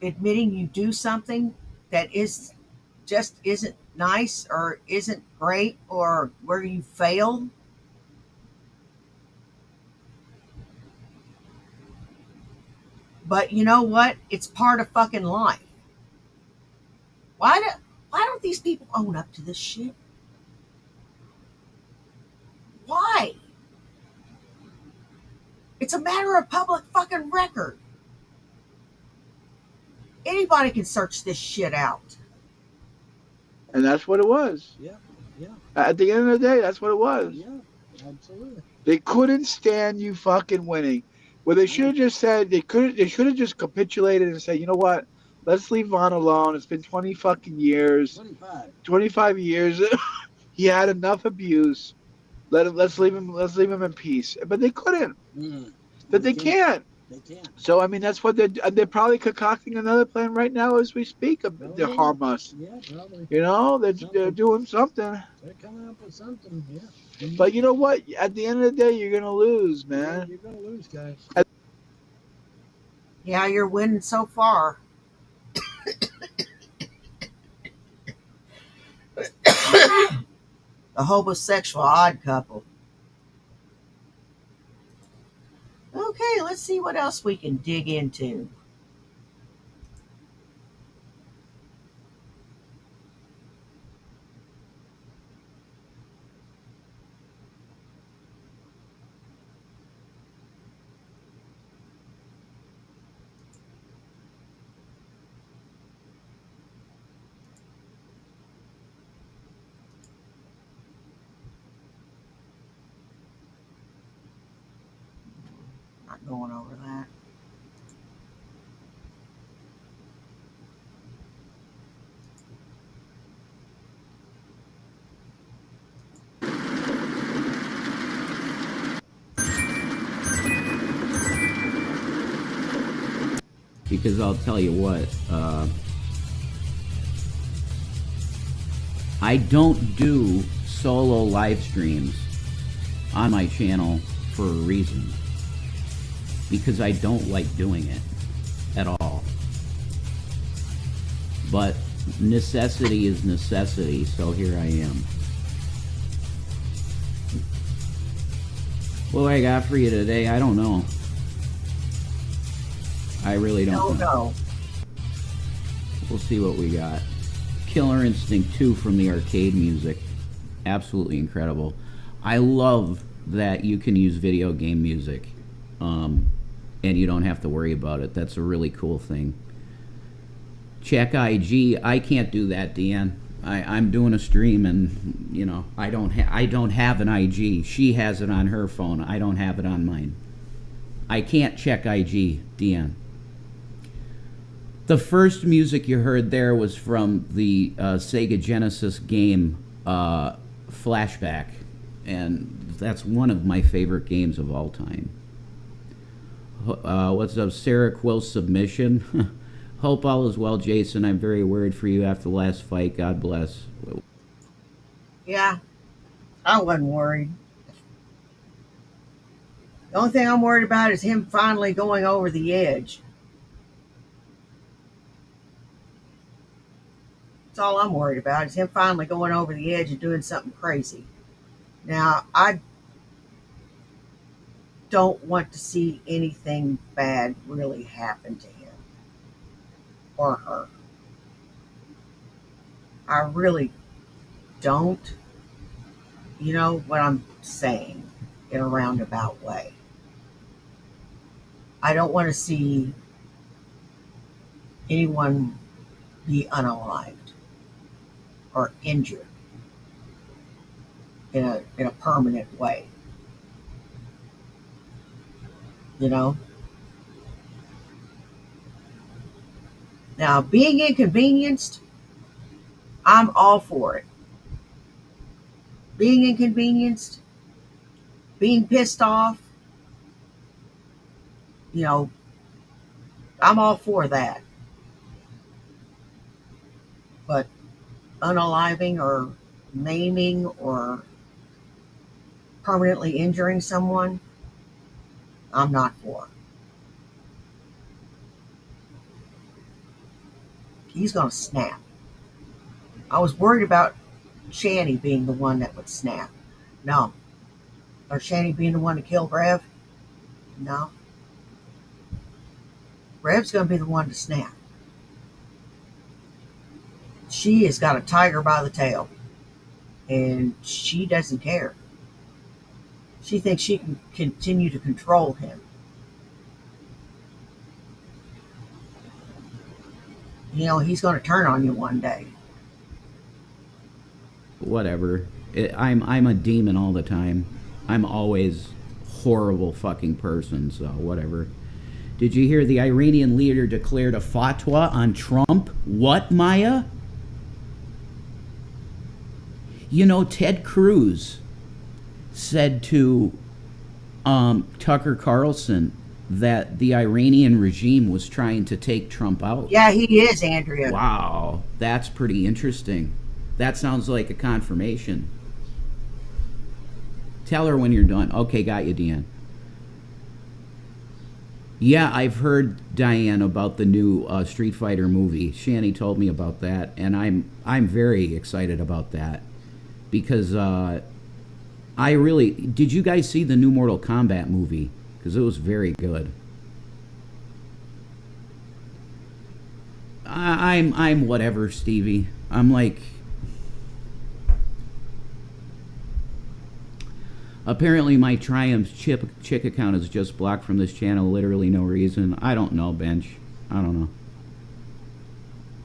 admitting you do something that isn't nice or isn't great or where you failed. But you know what? It's part of fucking life. Why don't these people own up to this shit? Why? It's a matter of public fucking record. Anybody can search this shit out. And that's what it was. Yeah, yeah, At the end of the day, that's what it was. yeah, absolutely. They couldn't stand you fucking winning. Well, they should have just said they should have just capitulated and said, you know what? Let's leave Vaughn alone. It's been 20 fucking years. 25 years. He had enough abuse. Let's leave him in peace. But they couldn't. But they can't. They can't. So I mean, that's what they're probably concocting another plan right now as we speak. To harm us. Yeah, probably. You know, they're doing something. They're coming up with something, yeah. But you know what? At the end of the day, you're gonna lose, man. You're gonna lose, guys. Yeah, you're winning so far. The homosexual odd couple. Okay, let's see what else we can dig into. Not going over that. Because I'll tell you what, I don't do solo live streams on my channel for a reason. Because I don't like doing it at all. But necessity is necessity, so here I am. What I got for you today, I don't know. I really don't know. We'll see what we got. Killer Instinct 2 from the arcade music. Absolutely incredible. I love that you can use video game music. And you don't have to worry about it. That's a really cool thing. Check IG. I can't do that, Deanne. I'm doing a stream, and you know I don't have an IG. She has it on her phone. I don't have it on mine. I can't check IG, Deanne. The first music you heard there was from the Sega Genesis game Flashback, and that's one of my favorite games of all time. What's up, Sarah Quill Submission? Hope all is well, Jason. I'm very worried for you after the last fight. God bless. Yeah, I wasn't worried. The only thing I'm worried about is him finally going over the edge. That's all I'm worried about, is him finally going over the edge and doing something crazy. Now, I don't want to see anything bad really happen to him or her. I really don't. You know what I'm saying in a roundabout way. I don't want to see anyone be unalived or injured in a permanent way. You know? Now, being inconvenienced, I'm all for it. Being inconvenienced, being pissed off, you know, I'm all for that. But unaliving or maiming or permanently injuring someone, I'm not for. He's going to snap. I was worried about Shanny being the one that would snap. No. Or Shanny being the one to kill Rev. No. Rev's going to be the one to snap. She has got a tiger by the tail. And she doesn't care. She thinks she can continue to control him. You know, he's going to turn on you one day. Whatever. I'm a demon all the time. I'm always horrible fucking person, so whatever. Did you hear the Iranian leader declared a fatwa on Trump? What, Maya? You know, Ted Cruz said to Tucker Carlson that the Iranian regime was trying to take Trump out. Yeah, he is, Andrea. Wow, that's pretty interesting. That sounds like a confirmation. Tell her when you're done. Okay, got you, Deanne. Yeah, I've heard, Diane, about the new Street Fighter movie. Shani told me about that, and I'm very excited about that because I really did. You guys see the new Mortal Kombat movie? Because it was very good. I'm whatever, Stevie. I'm like. Apparently my Triumph chick account is just blocked from this channel, literally no reason. I don't know, Bench. I don't know.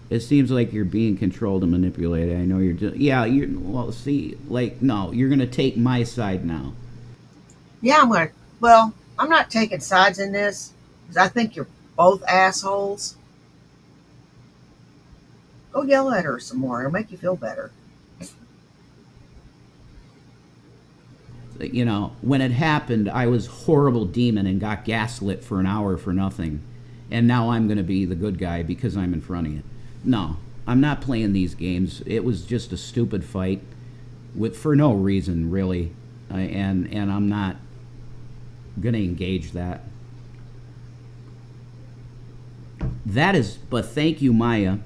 It seems like you're being controlled and manipulated. I know you're just... Yeah, well, see, like, no, you're going to take my side now. Yeah, I'm going to... Well, I'm not taking sides in this because I think you're both assholes. Go yell at her some more. It'll make you feel better. You know, when it happened, I was horrible demon and got gaslit for an hour for nothing. And now I'm going to be the good guy because I'm in front of you. No, I'm not playing these games. It was just a stupid fight for no reason, really. And I'm not going to engage that. That is, but thank you, Maya.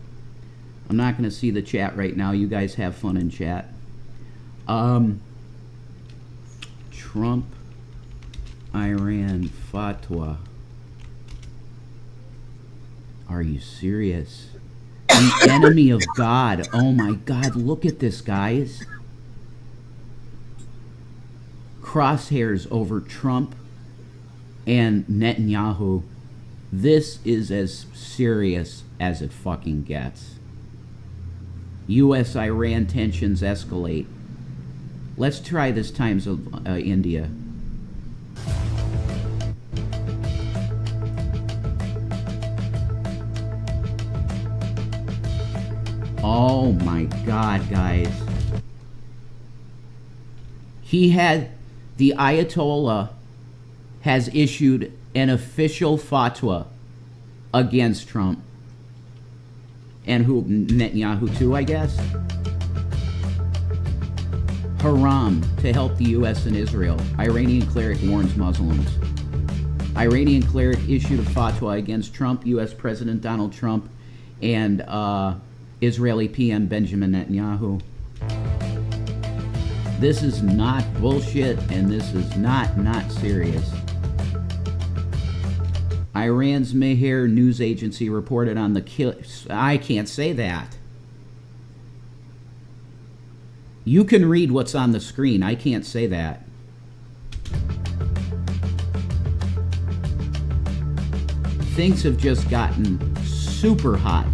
I'm not going to see the chat right now. You guys have fun in chat. Trump, Iran fatwa. Are you serious? The enemy of God. Oh my God, look at this, guys. Crosshairs over Trump and Netanyahu. This is as serious as it fucking gets. U.S.-Iran tensions escalate. Let's try this times of India. Oh my God, guys. The Ayatollah has issued an official fatwa against Trump. And Netanyahu too, I guess. Haram to help the U.S. and Israel. Iranian cleric warns Muslims. Iranian cleric issued a fatwa against Trump, U.S. President Donald Trump, and Israeli PM Benjamin Netanyahu. This is not bullshit, and this is not serious. Iran's Mehr news agency reported on the kill. I can't say that. You can read what's on the screen. I can't say that. Things have just gotten super hot.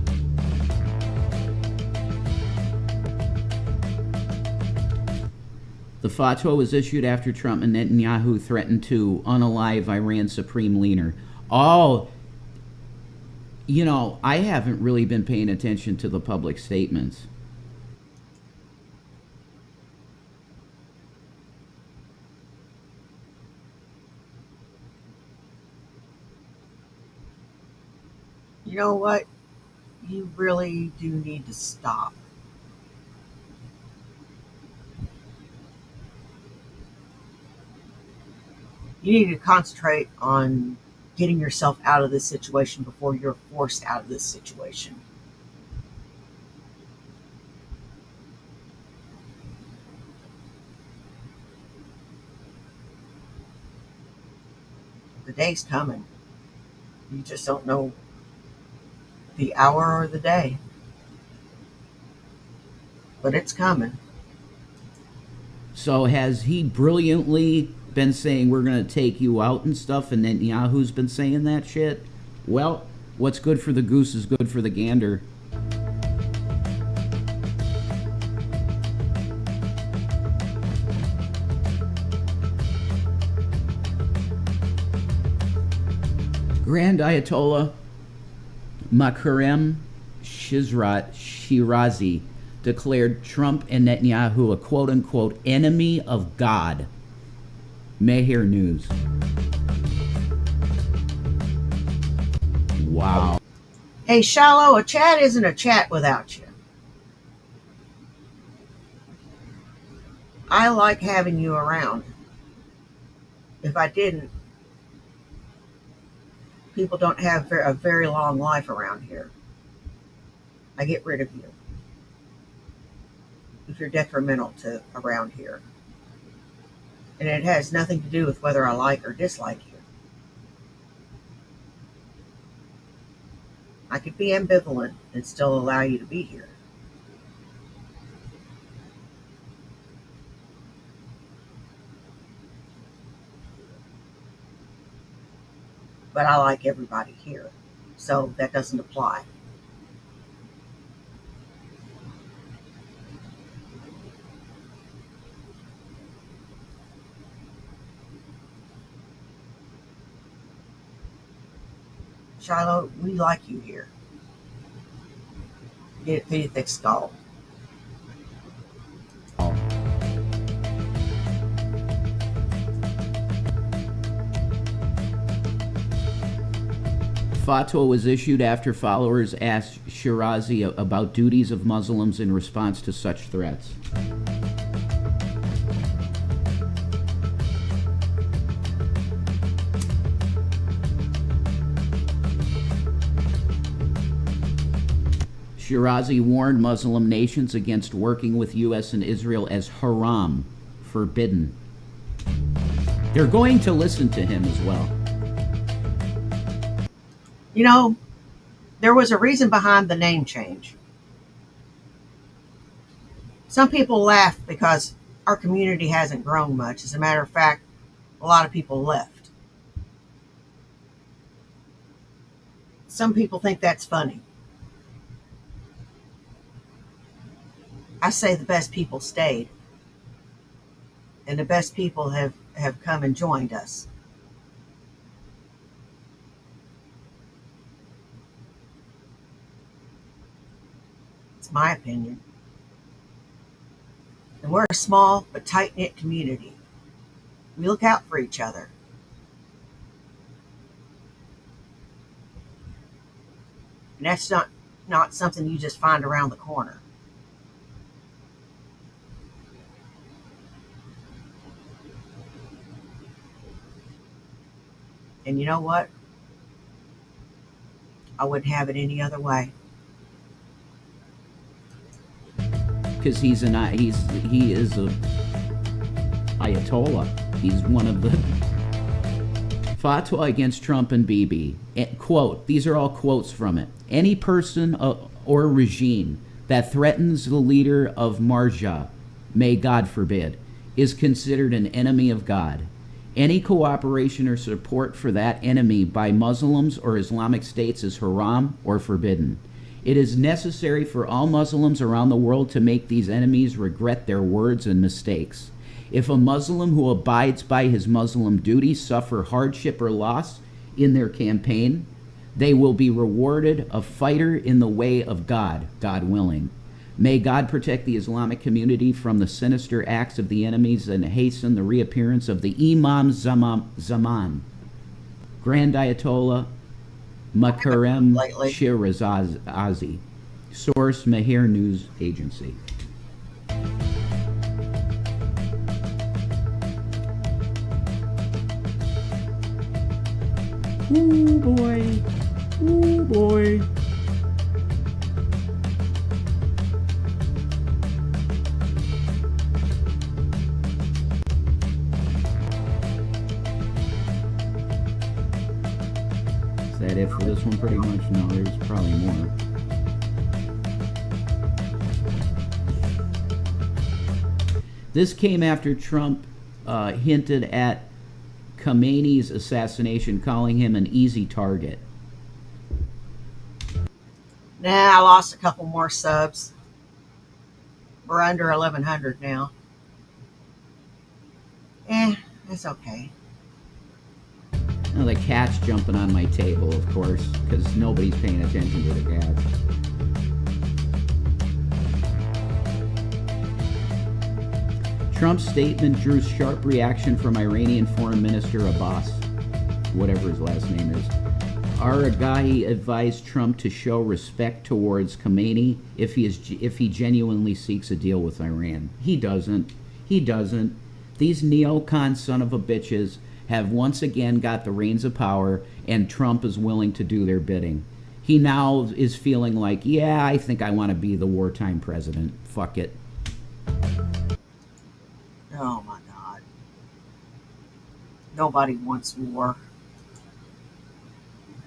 The fatwa was issued after Trump and Netanyahu threatened to unalive Iran's supreme leader. Oh, you know, I haven't really been paying attention to the public statements. You know what? You really do need to stop. You need to concentrate on getting yourself out of this situation before you're forced out of this situation. The day's coming. You just don't know the hour or the day. But it's coming. So has he brilliantly been saying we're going to take you out and stuff, and Netanyahu's been saying that shit? Well, what's good for the goose is good for the gander. Grand Ayatollah Makarem Shirazi declared Trump and Netanyahu a quote-unquote enemy of God. Meher News. Wow. Hey, Shallow, a chat isn't a chat without you. I like having you around. If I didn't, people don't have a very long life around here. I get rid of you if you're detrimental to around here. And it has nothing to do with whether I like or dislike you. I could be ambivalent and still allow you to be here. But I like everybody here, so that doesn't apply. Shiloh, we like you here. Get it through your thick skull. Fatwa was issued after followers asked Shirazi about duties of Muslims in response to such threats. Shirazi warned Muslim nations against working with U.S. and Israel as haram, forbidden. They're going to listen to him as well. You know, there was a reason behind the name change. Some people laugh because our community hasn't grown much. As a matter of fact, a lot of people left. Some people think that's funny. I say the best people stayed. And the best people have come and joined us. It's my opinion. And we're a small but tight-knit community. We look out for each other. And that's not something you just find around the corner. And you know what? I wouldn't have it any other way. Because he is a Ayatollah. He's one of the fatwa against Trump and Bibi. Quote, these are all quotes from it. Any person or regime that threatens the leader of Marja, may God forbid, is considered an enemy of God. Any cooperation or support for that enemy by Muslims or Islamic states is haram or forbidden. It is necessary for all Muslims around the world to make these enemies regret their words and mistakes. If a Muslim who abides by his Muslim duty suffer hardship or loss in their campaign, they will be rewarded a fighter in the way of God, God willing. May God protect the Islamic community from the sinister acts of the enemies and hasten the reappearance of the Imam Zaman, Grand Ayatollah Makarem Shirazi. Source, Meher News Agency. Ooh, boy. Ooh, boy. Is that it for this one pretty much? No, there's probably more. This came after Trump hinted at Khamenei's assassination, calling him an easy target. Nah, I lost a couple more subs. We're under 1,100 now. That's okay. Oh, the cat's jumping on my table, of course, because nobody's paying attention to the cat. Trump's statement drew sharp reaction from Iranian Foreign Minister Abbas, whatever his last name is. Aragahi advised Trump to show respect towards Khamenei if he genuinely seeks a deal with Iran. He doesn't. He doesn't. These neocon son of a bitches have once again got the reins of power, and Trump is willing to do their bidding. He now is feeling like, yeah, I think I want to be the wartime president. Fuck it. Oh my God. Nobody wants war.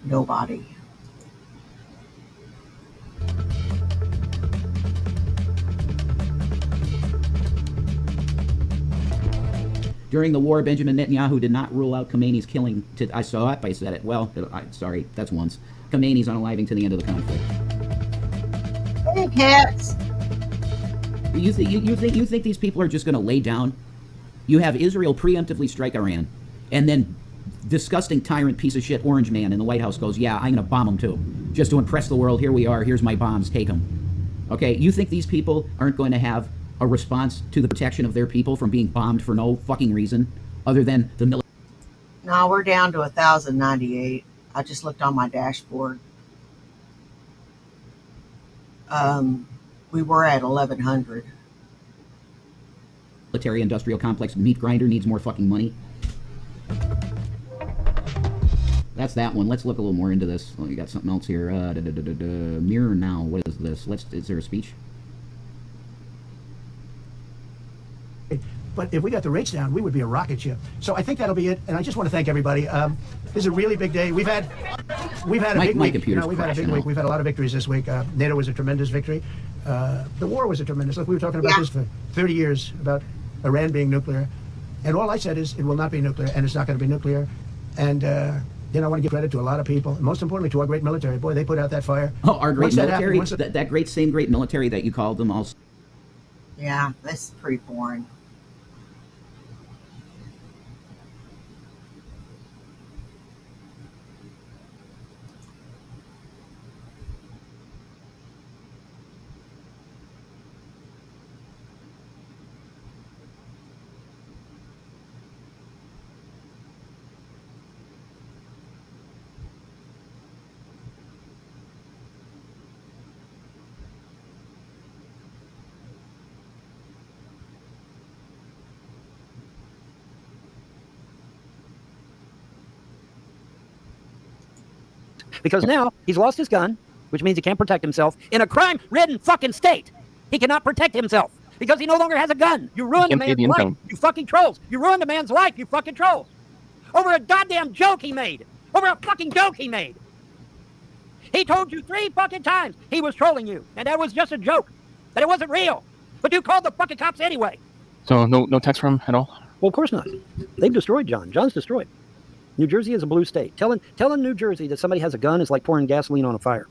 Nobody. During the war, Benjamin Netanyahu did not rule out Khamenei's killing. I saw it, I said it. Well, sorry, that's once. Khamenei's unaliving to the end of the conflict. Hey, cats. You think these people are just going to lay down? You have Israel preemptively strike Iran, and then disgusting tyrant piece of shit orange man in the White House goes, yeah, I'm going to bomb them too. Just to impress the world, here we are, here's my bombs, take them. Okay, you think these people aren't going to have a response to the protection of their people from being bombed for no fucking reason other than the military? No, we're down to 1,098. I just looked on my dashboard. We were at 1,100. Military industrial complex meat grinder needs more fucking money. That's that one. Let's look a little more into this. Oh, you got something else here. Mirror now. What is this? Is there a speech? But if we got the rates down, we would be a rocket ship. So I think that'll be it. And I just want to thank everybody. This is a really big day. We've had a big week. We've had a big week. We've had a lot of victories this week. NATO was a tremendous victory. The war was a tremendous. Look, we were talking about this for 30 years about Iran being nuclear, and all I said is it will not be nuclear, and it's not going to be nuclear. And I want to give credit to a lot of people, and most importantly to our great military. Boy, they put out that fire. Oh, our great military. That happened, that great same great military that you called them all. Yeah, that's pretty boring. Because now he's lost his gun, which means he can't protect himself in a crime-ridden fucking state. He cannot protect himself because he no longer has a gun. You ruined a man's life, you fucking trolls. You ruined a man's life, you fucking trolls. Over a goddamn joke he made. Over a fucking joke he made. He told you 3 fucking times he was trolling you, and that was just a joke, that it wasn't real. But you called the fucking cops anyway. So no text from him at all? Well, of course not. They've destroyed John. John's destroyed. New Jersey is a blue state. Telling New Jersey that somebody has a gun is like pouring gasoline on a fire.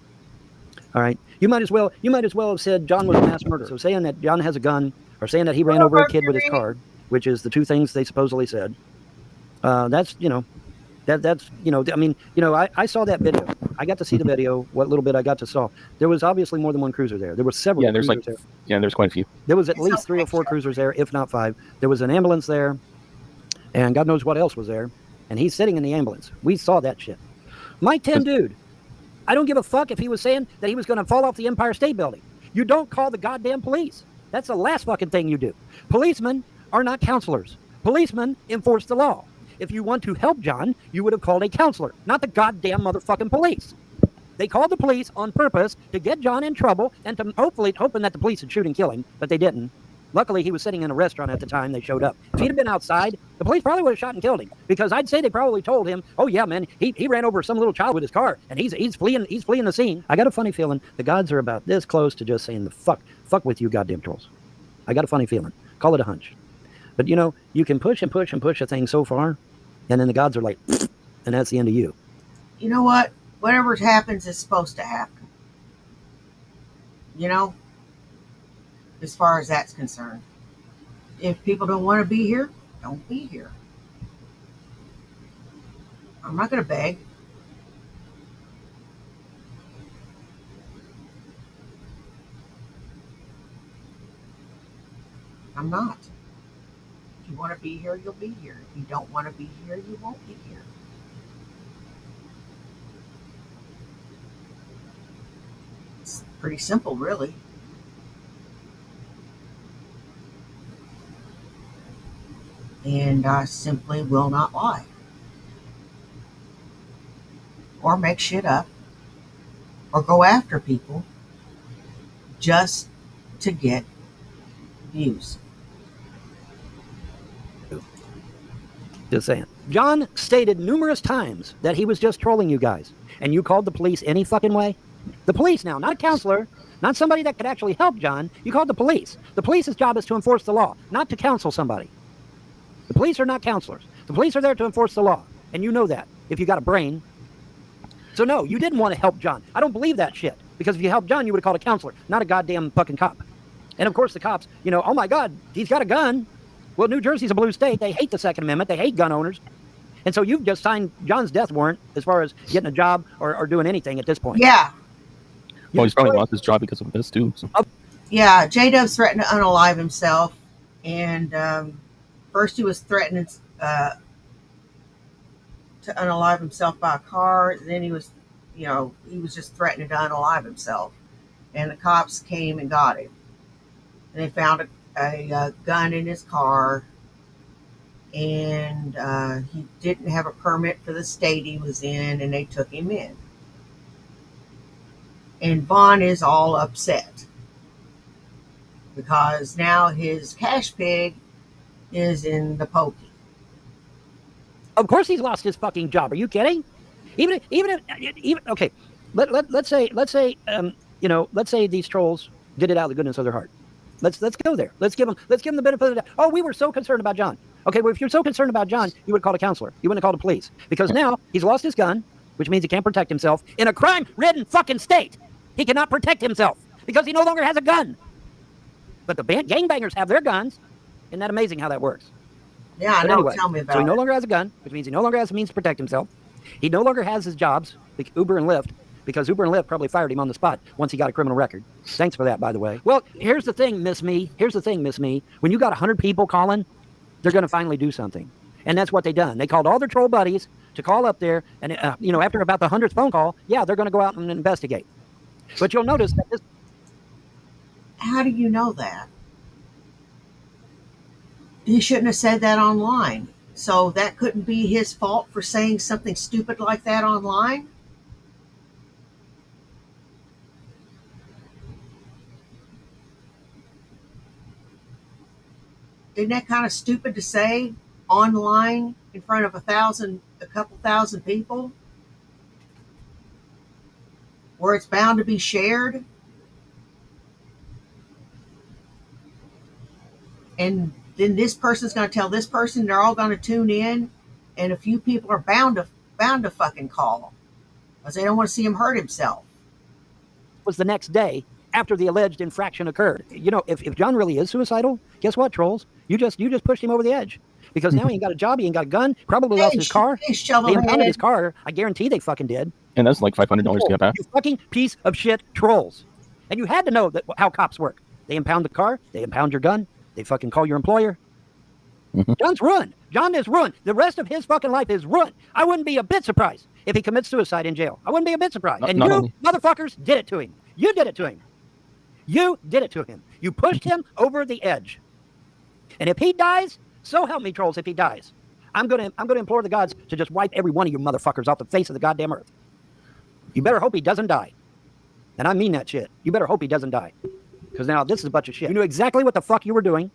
All right, you might as well have said John was a mass murderer. So saying that John has a gun, or saying that he ran over a kid with his car, which is the 2 things they supposedly said. That's I saw that video. I got to see the video. What little bit I got to saw, there was obviously more than one cruiser there. There were several. Yeah, there's cruisers there. There's quite a few. There was at least 3 or 4 cruisers there, if not 5. There was an ambulance there, and God knows what else was there. And he's sitting in the ambulance. We saw that shit. Mike 10 dude, I don't give a fuck if he was saying that he was going to fall off the Empire State Building. You don't call the goddamn police. That's the last fucking thing you do. Policemen are not counselors. Policemen enforce the law. if you want to help John, you would have called a counselor, not the goddamn motherfucking police. They called the police on purpose to get John in trouble and to hoping that the police would shoot and kill him, but they didn't. Luckily, he was sitting in a restaurant at the time they showed up. If he'd have been outside, the police probably would have shot and killed him, because I'd say they probably told him, "Oh yeah, man, he ran over some little child with his car, and he's fleeing the scene." I got a funny feeling the gods are about this close to just saying the fuck with you goddamn trolls. I got a funny feeling. Call it a hunch. But you know, you can push and push and push a thing so far, and then the gods are like, and that's the end of you. You know what? Whatever happens is supposed to happen. You know? As far as that's concerned. If people don't want to be here, don't be here. I'm not going to beg. I'm not. If you want to be here, you'll be here. If you don't want to be here, you won't be here. It's pretty simple, really. And I simply will not lie. Or make shit up. Or go after people just to get views. Just saying. John stated numerous times that he was just trolling you guys. And you called the police any fucking way? The police now, not a counselor, not somebody that could actually help John. You called the police. The police's job is to enforce the law, not to counsel somebody. The police are not counselors. The police are there to enforce the law. And you know that, if you got a brain. So no, you didn't want to help John. I don't believe that shit. Because if you helped John, you would have called a counselor, not a goddamn fucking cop. And of course the cops, you know, oh my God, he's got a gun. Well, New Jersey's a blue state. They hate the Second Amendment. They hate gun owners. And so you've just signed John's death warrant as far as getting a job or doing anything at this point. Yeah. Well, he's probably lost his job because of this too. So. Yeah, J-Dub's threatened to unalive himself. And first he was threatening to unalive himself by a car. Then he was, you know, he was just threatening to unalive himself. And the cops came and got him. And they found a gun in his car. And he didn't have a permit for the state he was in, and they took him in. And Vaughn is all upset because now his cash pig is in the pokey. Of course he's lost his fucking job. Are you kidding? Even okay. Let's say you know, let's say these trolls did it out of the goodness of their heart. Let's go there. Let's give them the benefit of the doubt. Oh, we were so concerned about John. Okay, well, if you're so concerned about John, you would have called a counselor. You wouldn't have called the police. Because now he's lost his gun, which means he can't protect himself in a crime-ridden fucking state. He cannot protect himself because he no longer has a gun. But the gangbangers have their guns. Isn't that amazing how that works? Yeah, I know. Anyway, tell me about it. So he no longer has a gun, which means he no longer has the means to protect himself. He no longer has his jobs, like Uber and Lyft, because Uber and Lyft probably fired him on the spot once he got a criminal record. Thanks for that, by the way. Well, here's the thing, Miss Me. When you got 100 people calling, they're going to finally do something. And that's what they done. They called all their troll buddies to call up there. And, you know, after about the 100th phone call, yeah, they're going to go out and investigate. But you'll notice that this... How do you know that? He shouldn't have said that online. So that couldn't be his fault for saying something stupid like that online? Isn't that kind of stupid to say online in front of a couple thousand people? Where it's bound to be shared? And then this person's going to tell this person, they're all going to tune in, and a few people are bound to fucking call because they don't want to see him hurt himself. Was the next day after the alleged infraction occurred. You know, if John really is suicidal, guess what, trolls? You just pushed him over the edge. Because now he ain't got a job, he ain't got a gun, probably lost his car. They impounded his car. I guarantee they fucking did. And that's like $500 to get back. You fucking piece of shit trolls. And you had to know that how cops work. They impound the car, they impound your gun, they fucking call your employer. John's ruined. John is ruined. The rest of his fucking life is ruined. I wouldn't be a bit surprised if he commits suicide in jail. I wouldn't be a bit surprised. And you motherfuckers did it to him. You did it to him. You did it to him. You pushed him over the edge. And if he dies, so help me, trolls, if he dies, I'm gonna implore the gods to just wipe every one of you motherfuckers off the face of the goddamn earth. You better hope he doesn't die. And I mean that shit. You better hope he doesn't die. Because now this is a bunch of shit. You knew exactly what the fuck you were doing.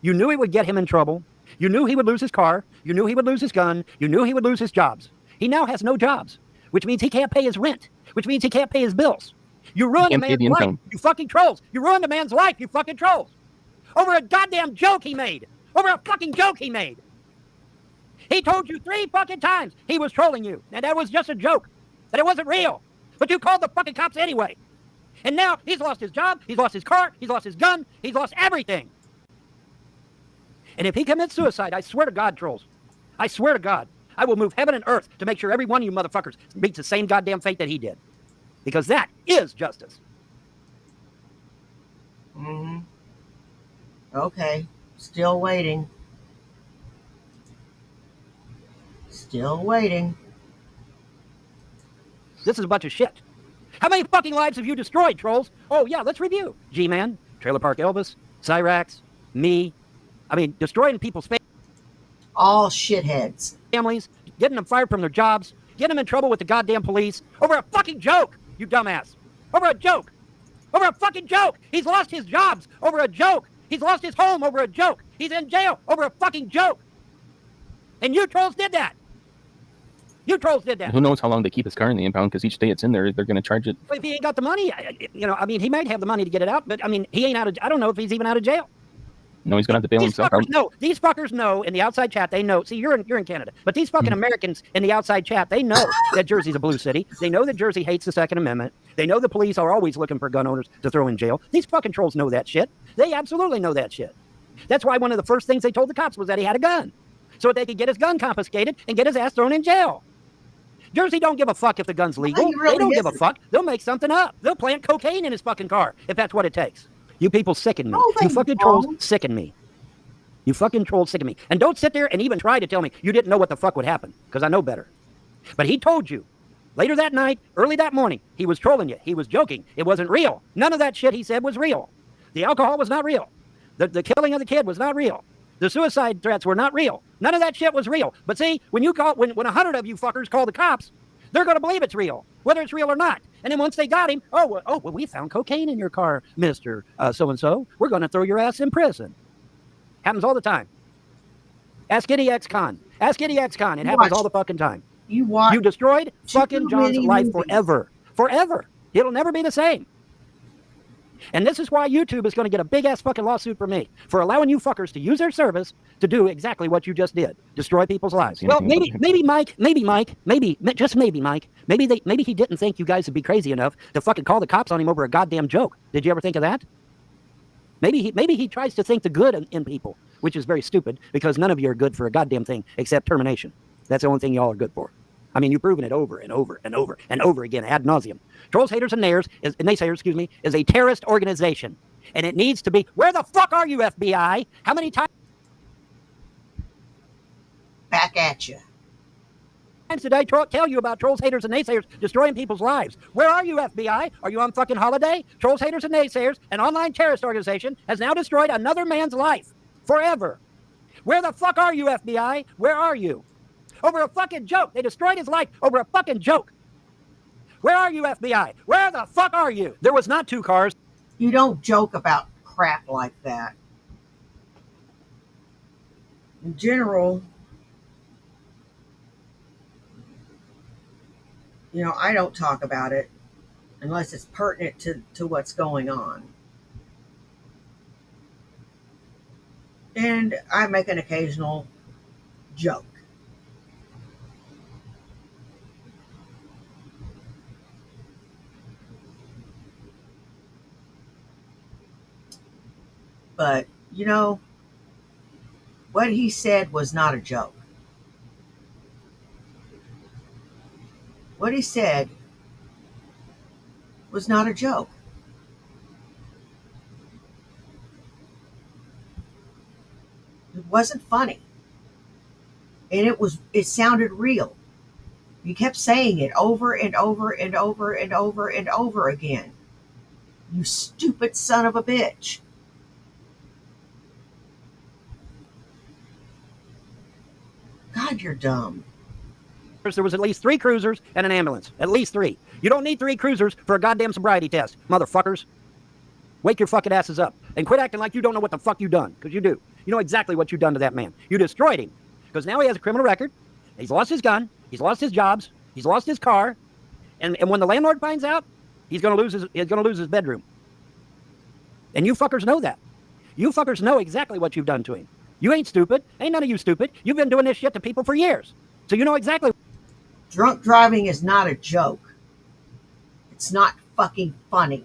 You knew it would get him in trouble. You knew he would lose his car. You knew he would lose his gun. You knew he would lose his jobs. He now has no jobs, which means he can't pay his rent, which means he can't pay his bills. You ruined a man's life, you fucking trolls. You ruined a man's life, you fucking trolls. Over a goddamn joke he made. Over a fucking joke he made. He told you 3 fucking times he was trolling you. And that was just a joke. That it wasn't real. But you called the fucking cops anyway. And now he's lost his job, he's lost his car, he's lost his gun, he's lost everything. And if he commits suicide, I swear to God, trolls, I swear to God, I will move heaven and earth to make sure every one of you motherfuckers meets the same goddamn fate that he did. Because that is justice. Mm-hmm. Okay. Still waiting. Still waiting. This is a bunch of shit. How many fucking lives have you destroyed, trolls? Oh, yeah, let's review. G-Man, Trailer Park Elvis, Cyrax, me. I mean, destroying people's all shitheads. Families, getting them fired from their jobs, getting them in trouble with the goddamn police over a fucking joke, you dumbass. Over a joke. Over a fucking joke. He's lost his jobs over a joke. He's lost his home over a joke. He's in jail over a fucking joke. And you trolls did that. You trolls did that. Who knows how long they keep his car in the impound, because each day it's in there, they're going to charge it. If he ain't got the money, I mean, he might have the money to get it out, but I mean, he ain't out of, I don't know if he's even out of jail. No, he's going to have to bail himself out. No, these fuckers know in the outside chat, they know. See, you're in Canada, but these fucking Americans in the outside chat, they know that Jersey's a blue city. They know that Jersey hates the Second Amendment. They know the police are always looking for gun owners to throw in jail. These fucking trolls know that shit. They absolutely know that shit. That's why one of the first things they told the cops was that he had a gun, so that they could get his gun confiscated and get his ass thrown in jail. Jersey don't give a fuck if the gun's legal. They don't give a fuck. They'll make something up. They'll plant cocaine in his fucking car if that's what it takes. You people sicken me. You fucking trolls sicken me. You fucking trolls sicken me. And don't sit there and even try to tell me you didn't know what the fuck would happen, because I know better. But he told you later that night, early that morning, he was trolling you. He was joking. It wasn't real. None of that shit he said was real. The alcohol was not real. The killing of the kid was not real. The suicide threats were not real. None of that shit was real. But see, when 100 of you fuckers call the cops, they're going to believe it's real, whether it's real or not. And then once they got him, well, we found cocaine in your car, Mr. So-and-so. We're going to throw your ass in prison. Happens all the time. Ask any ex-con. Ask any ex-con. It happens all the fucking time. You destroyed fucking John's life forever. Forever. It'll never be the same. And this is why YouTube is going to get a big-ass fucking lawsuit from me for allowing you fuckers to use their service to do exactly what you just did. Destroy people's lives. Well, maybe Mike, just maybe Mike, maybe he didn't think you guys would be crazy enough to fucking call the cops on him over a goddamn joke. Did you ever think of that? Maybe he tries to think the good in people, which is very stupid, because none of you are good for a goddamn thing except termination. That's the only thing y'all are good for. I mean, you've proven it over and over and over and over again, ad nauseum. Trolls, Haters, and Naysayers, is a terrorist organization. And it needs to be, where the fuck are you, FBI? How many times? Back at you. Did I tell you about Trolls, Haters, and Naysayers destroying people's lives? Where are you, FBI? Are you on fucking holiday? Trolls, Haters, and Naysayers, an online terrorist organization, has now destroyed another man's life. Forever. Where the fuck are you, FBI? Where are you? Over a fucking joke. They destroyed his life over a fucking joke. Where are you, FBI? Where the fuck are you? There was not 2 cars. You don't joke about crap like that. In general, I don't talk about it unless it's pertinent to what's going on. And I make an occasional joke. But, what he said was not a joke. What he said was not a joke. It wasn't funny. And it sounded real. You kept saying it over and over and over and over and over again. You stupid son of a bitch. God God, you're dumb. There was at least 3 cruisers and an ambulance. At least 3. You don't need 3 cruisers for a goddamn sobriety test, motherfuckers. Wake your fucking asses up and quit acting like you don't know what the fuck you done, because you do. You know exactly what you done to that man. You destroyed him, because now he has a criminal record. He's lost his gun. He's lost his jobs. He's lost his car. And when the landlord finds out, he's going to lose his bedroom. And you fuckers know that. You fuckers know exactly what you've done to him. You ain't stupid. Ain't none of you stupid. You've been doing this shit to people for years. So you know exactly. Drunk driving is not a joke. It's not fucking funny.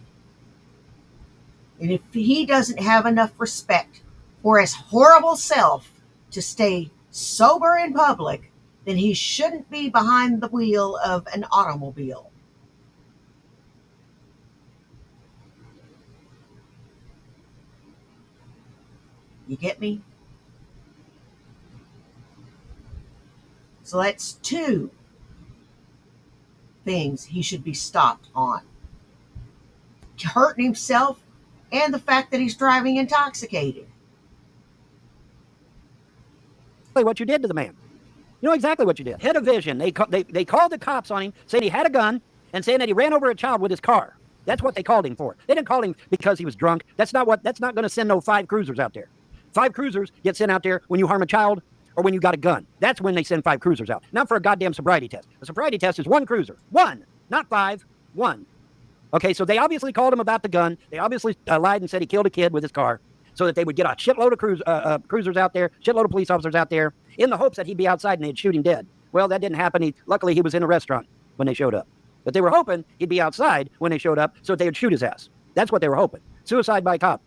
And if he doesn't have enough respect for his horrible self to stay sober in public, then he shouldn't be behind the wheel of an automobile. You get me? So that's 2 things he should be stopped on. Hurting himself and the fact that he's driving intoxicated. What you did to the man. You know exactly what you did. Head of Vision. They called the cops on him, saying he had a gun and saying that he ran over a child with his car. That's what they called him for. They didn't call him because he was drunk. That's not going to send no 5 cruisers out there. 5 cruisers get sent out there when you harm a child or when you got a gun. That's when they send 5 cruisers out. Not for a goddamn sobriety test. A sobriety test is 1 cruiser. 1, not 5, 1. Okay, so they obviously called him about the gun. They obviously lied and said he killed a kid with his car so that they would get a shitload of cruisers out there, shitload of police officers out there, in the hopes that he'd be outside and they'd shoot him dead. Well, that didn't happen. Luckily, he was in a restaurant when they showed up. But they were hoping he'd be outside when they showed up so that they would shoot his ass. That's what they were hoping. Suicide by cop.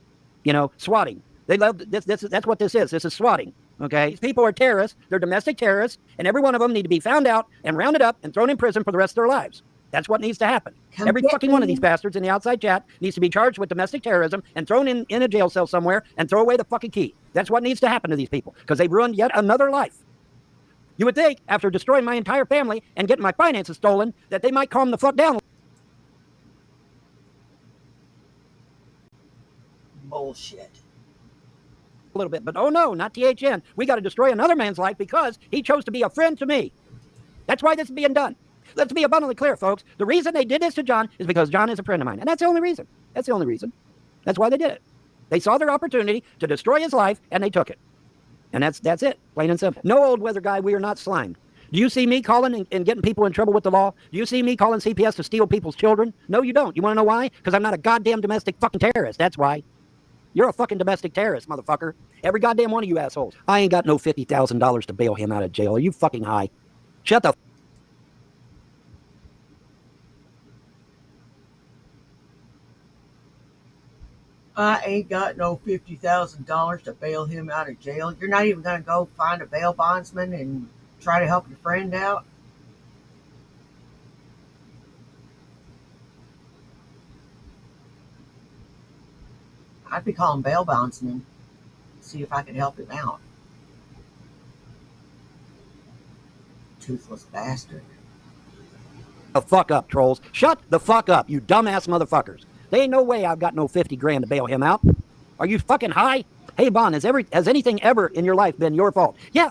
You know, swatting. They love this. That's what this is. This is swatting. Okay? These people are terrorists. They're domestic terrorists. And every one of them need to be found out and rounded up and thrown in prison for the rest of their lives. That's what needs to happen. Every fucking one of these bastards in the outside chat needs to be charged with domestic terrorism and thrown in a jail cell somewhere and throw away the fucking key. That's what needs to happen to these people because they've ruined yet another life. You would think, after destroying my entire family and getting my finances stolen, that they might calm the fuck down. Bullshit. A little bit, but oh no, not THN. We got to destroy another man's life because he chose to be a friend to me. That's why this is being done. Let's be abundantly clear, folks. The reason they did this to John is because John is a friend of mine. And that's the only reason. That's the only reason. That's why they did it. They saw their opportunity to destroy his life, and they took it. And that's it, plain and simple. No, old weather guy, we are not slimed. Do you see me calling and getting people in trouble with the law? Do you see me calling CPS to steal people's children? No, you don't. You want to know why? Because I'm not a goddamn domestic fucking terrorist. That's why. You're a fucking domestic terrorist, motherfucker. Every goddamn one of you assholes. I ain't got no $50,000 to bail him out of jail. Are you fucking high? Shut the I ain't got no $50,000 to bail him out of jail. You're not even going to go find a bail bondsman and try to help your friend out? I'd be calling bail bondsman, see if I could help him out. Toothless bastard. the fuck up, trolls. Shut the fuck up, you dumbass motherfuckers. There ain't no way I've got no 50 grand to bail him out. Are you fucking high? Hey, Vaughn, has anything ever in your life been your fault? Yeah,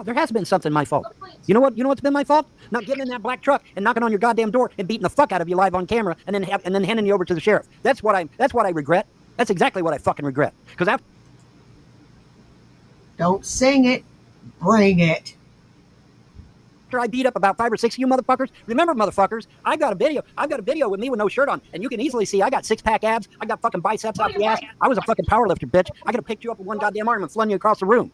there has been something my fault. You know what's been my fault? Not getting in that black truck and knocking on your goddamn door and beating the fuck out of you live on camera and then handing you over to the sheriff. That's what I regret. That's exactly what I fucking regret. Because after Don't sing it, bring it. I beat up about 5 or 6 of you motherfuckers. Remember, motherfuckers, I've got a video with me with no shirt on, and you can easily see I got 6-pack abs. I got fucking biceps out the ass. I was a fucking powerlifter, bitch. I could have picked you up with one goddamn arm and flung you across the room.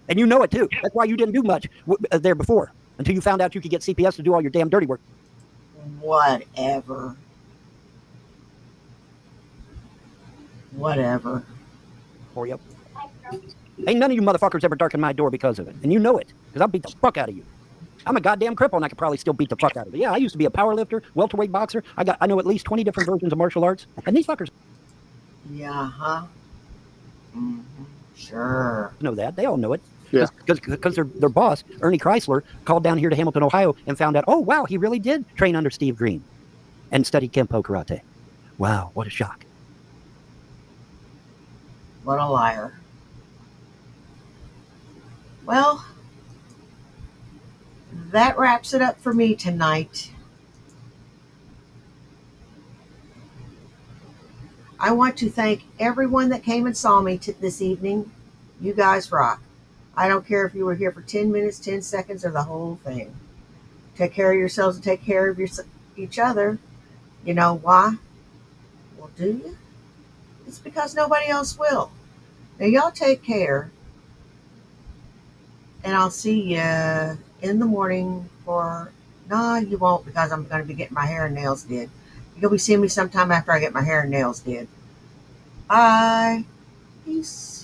And you know it too. That's why you didn't do much there before, until you found out you could get CPS to do all your damn dirty work. Whatever. For you. Ain't none of you motherfuckers ever darkened my door because of it, and you know it, because I'll beat the fuck out of you. I'm a goddamn cripple, and I could probably still beat the fuck out of you. Yeah, I used to be a power lifter, welterweight boxer. I know at least 20 different versions of martial arts, and these fuckers. Yeah, huh? Sure. Know that. They all know it. Yeah. Because their boss, Ernie Chrysler, called down here to Hamilton, Ohio, and found out, oh, wow, he really did train under Steve Green and study Kempo karate. Wow, what a shock. What a liar. Well, that wraps it up for me tonight. I want to thank everyone that came and saw me this evening. You guys rock. I don't care if you were here for 10 minutes, 10 seconds, or the whole thing. Take care of yourselves and take care of each other. You know why? Well, do you? It's because nobody else will. Now, y'all take care. And I'll see you in the morning for... No, you won't, because I'm going to be getting my hair and nails did. You'll be seeing me sometime after I get my hair and nails did. Bye. Peace.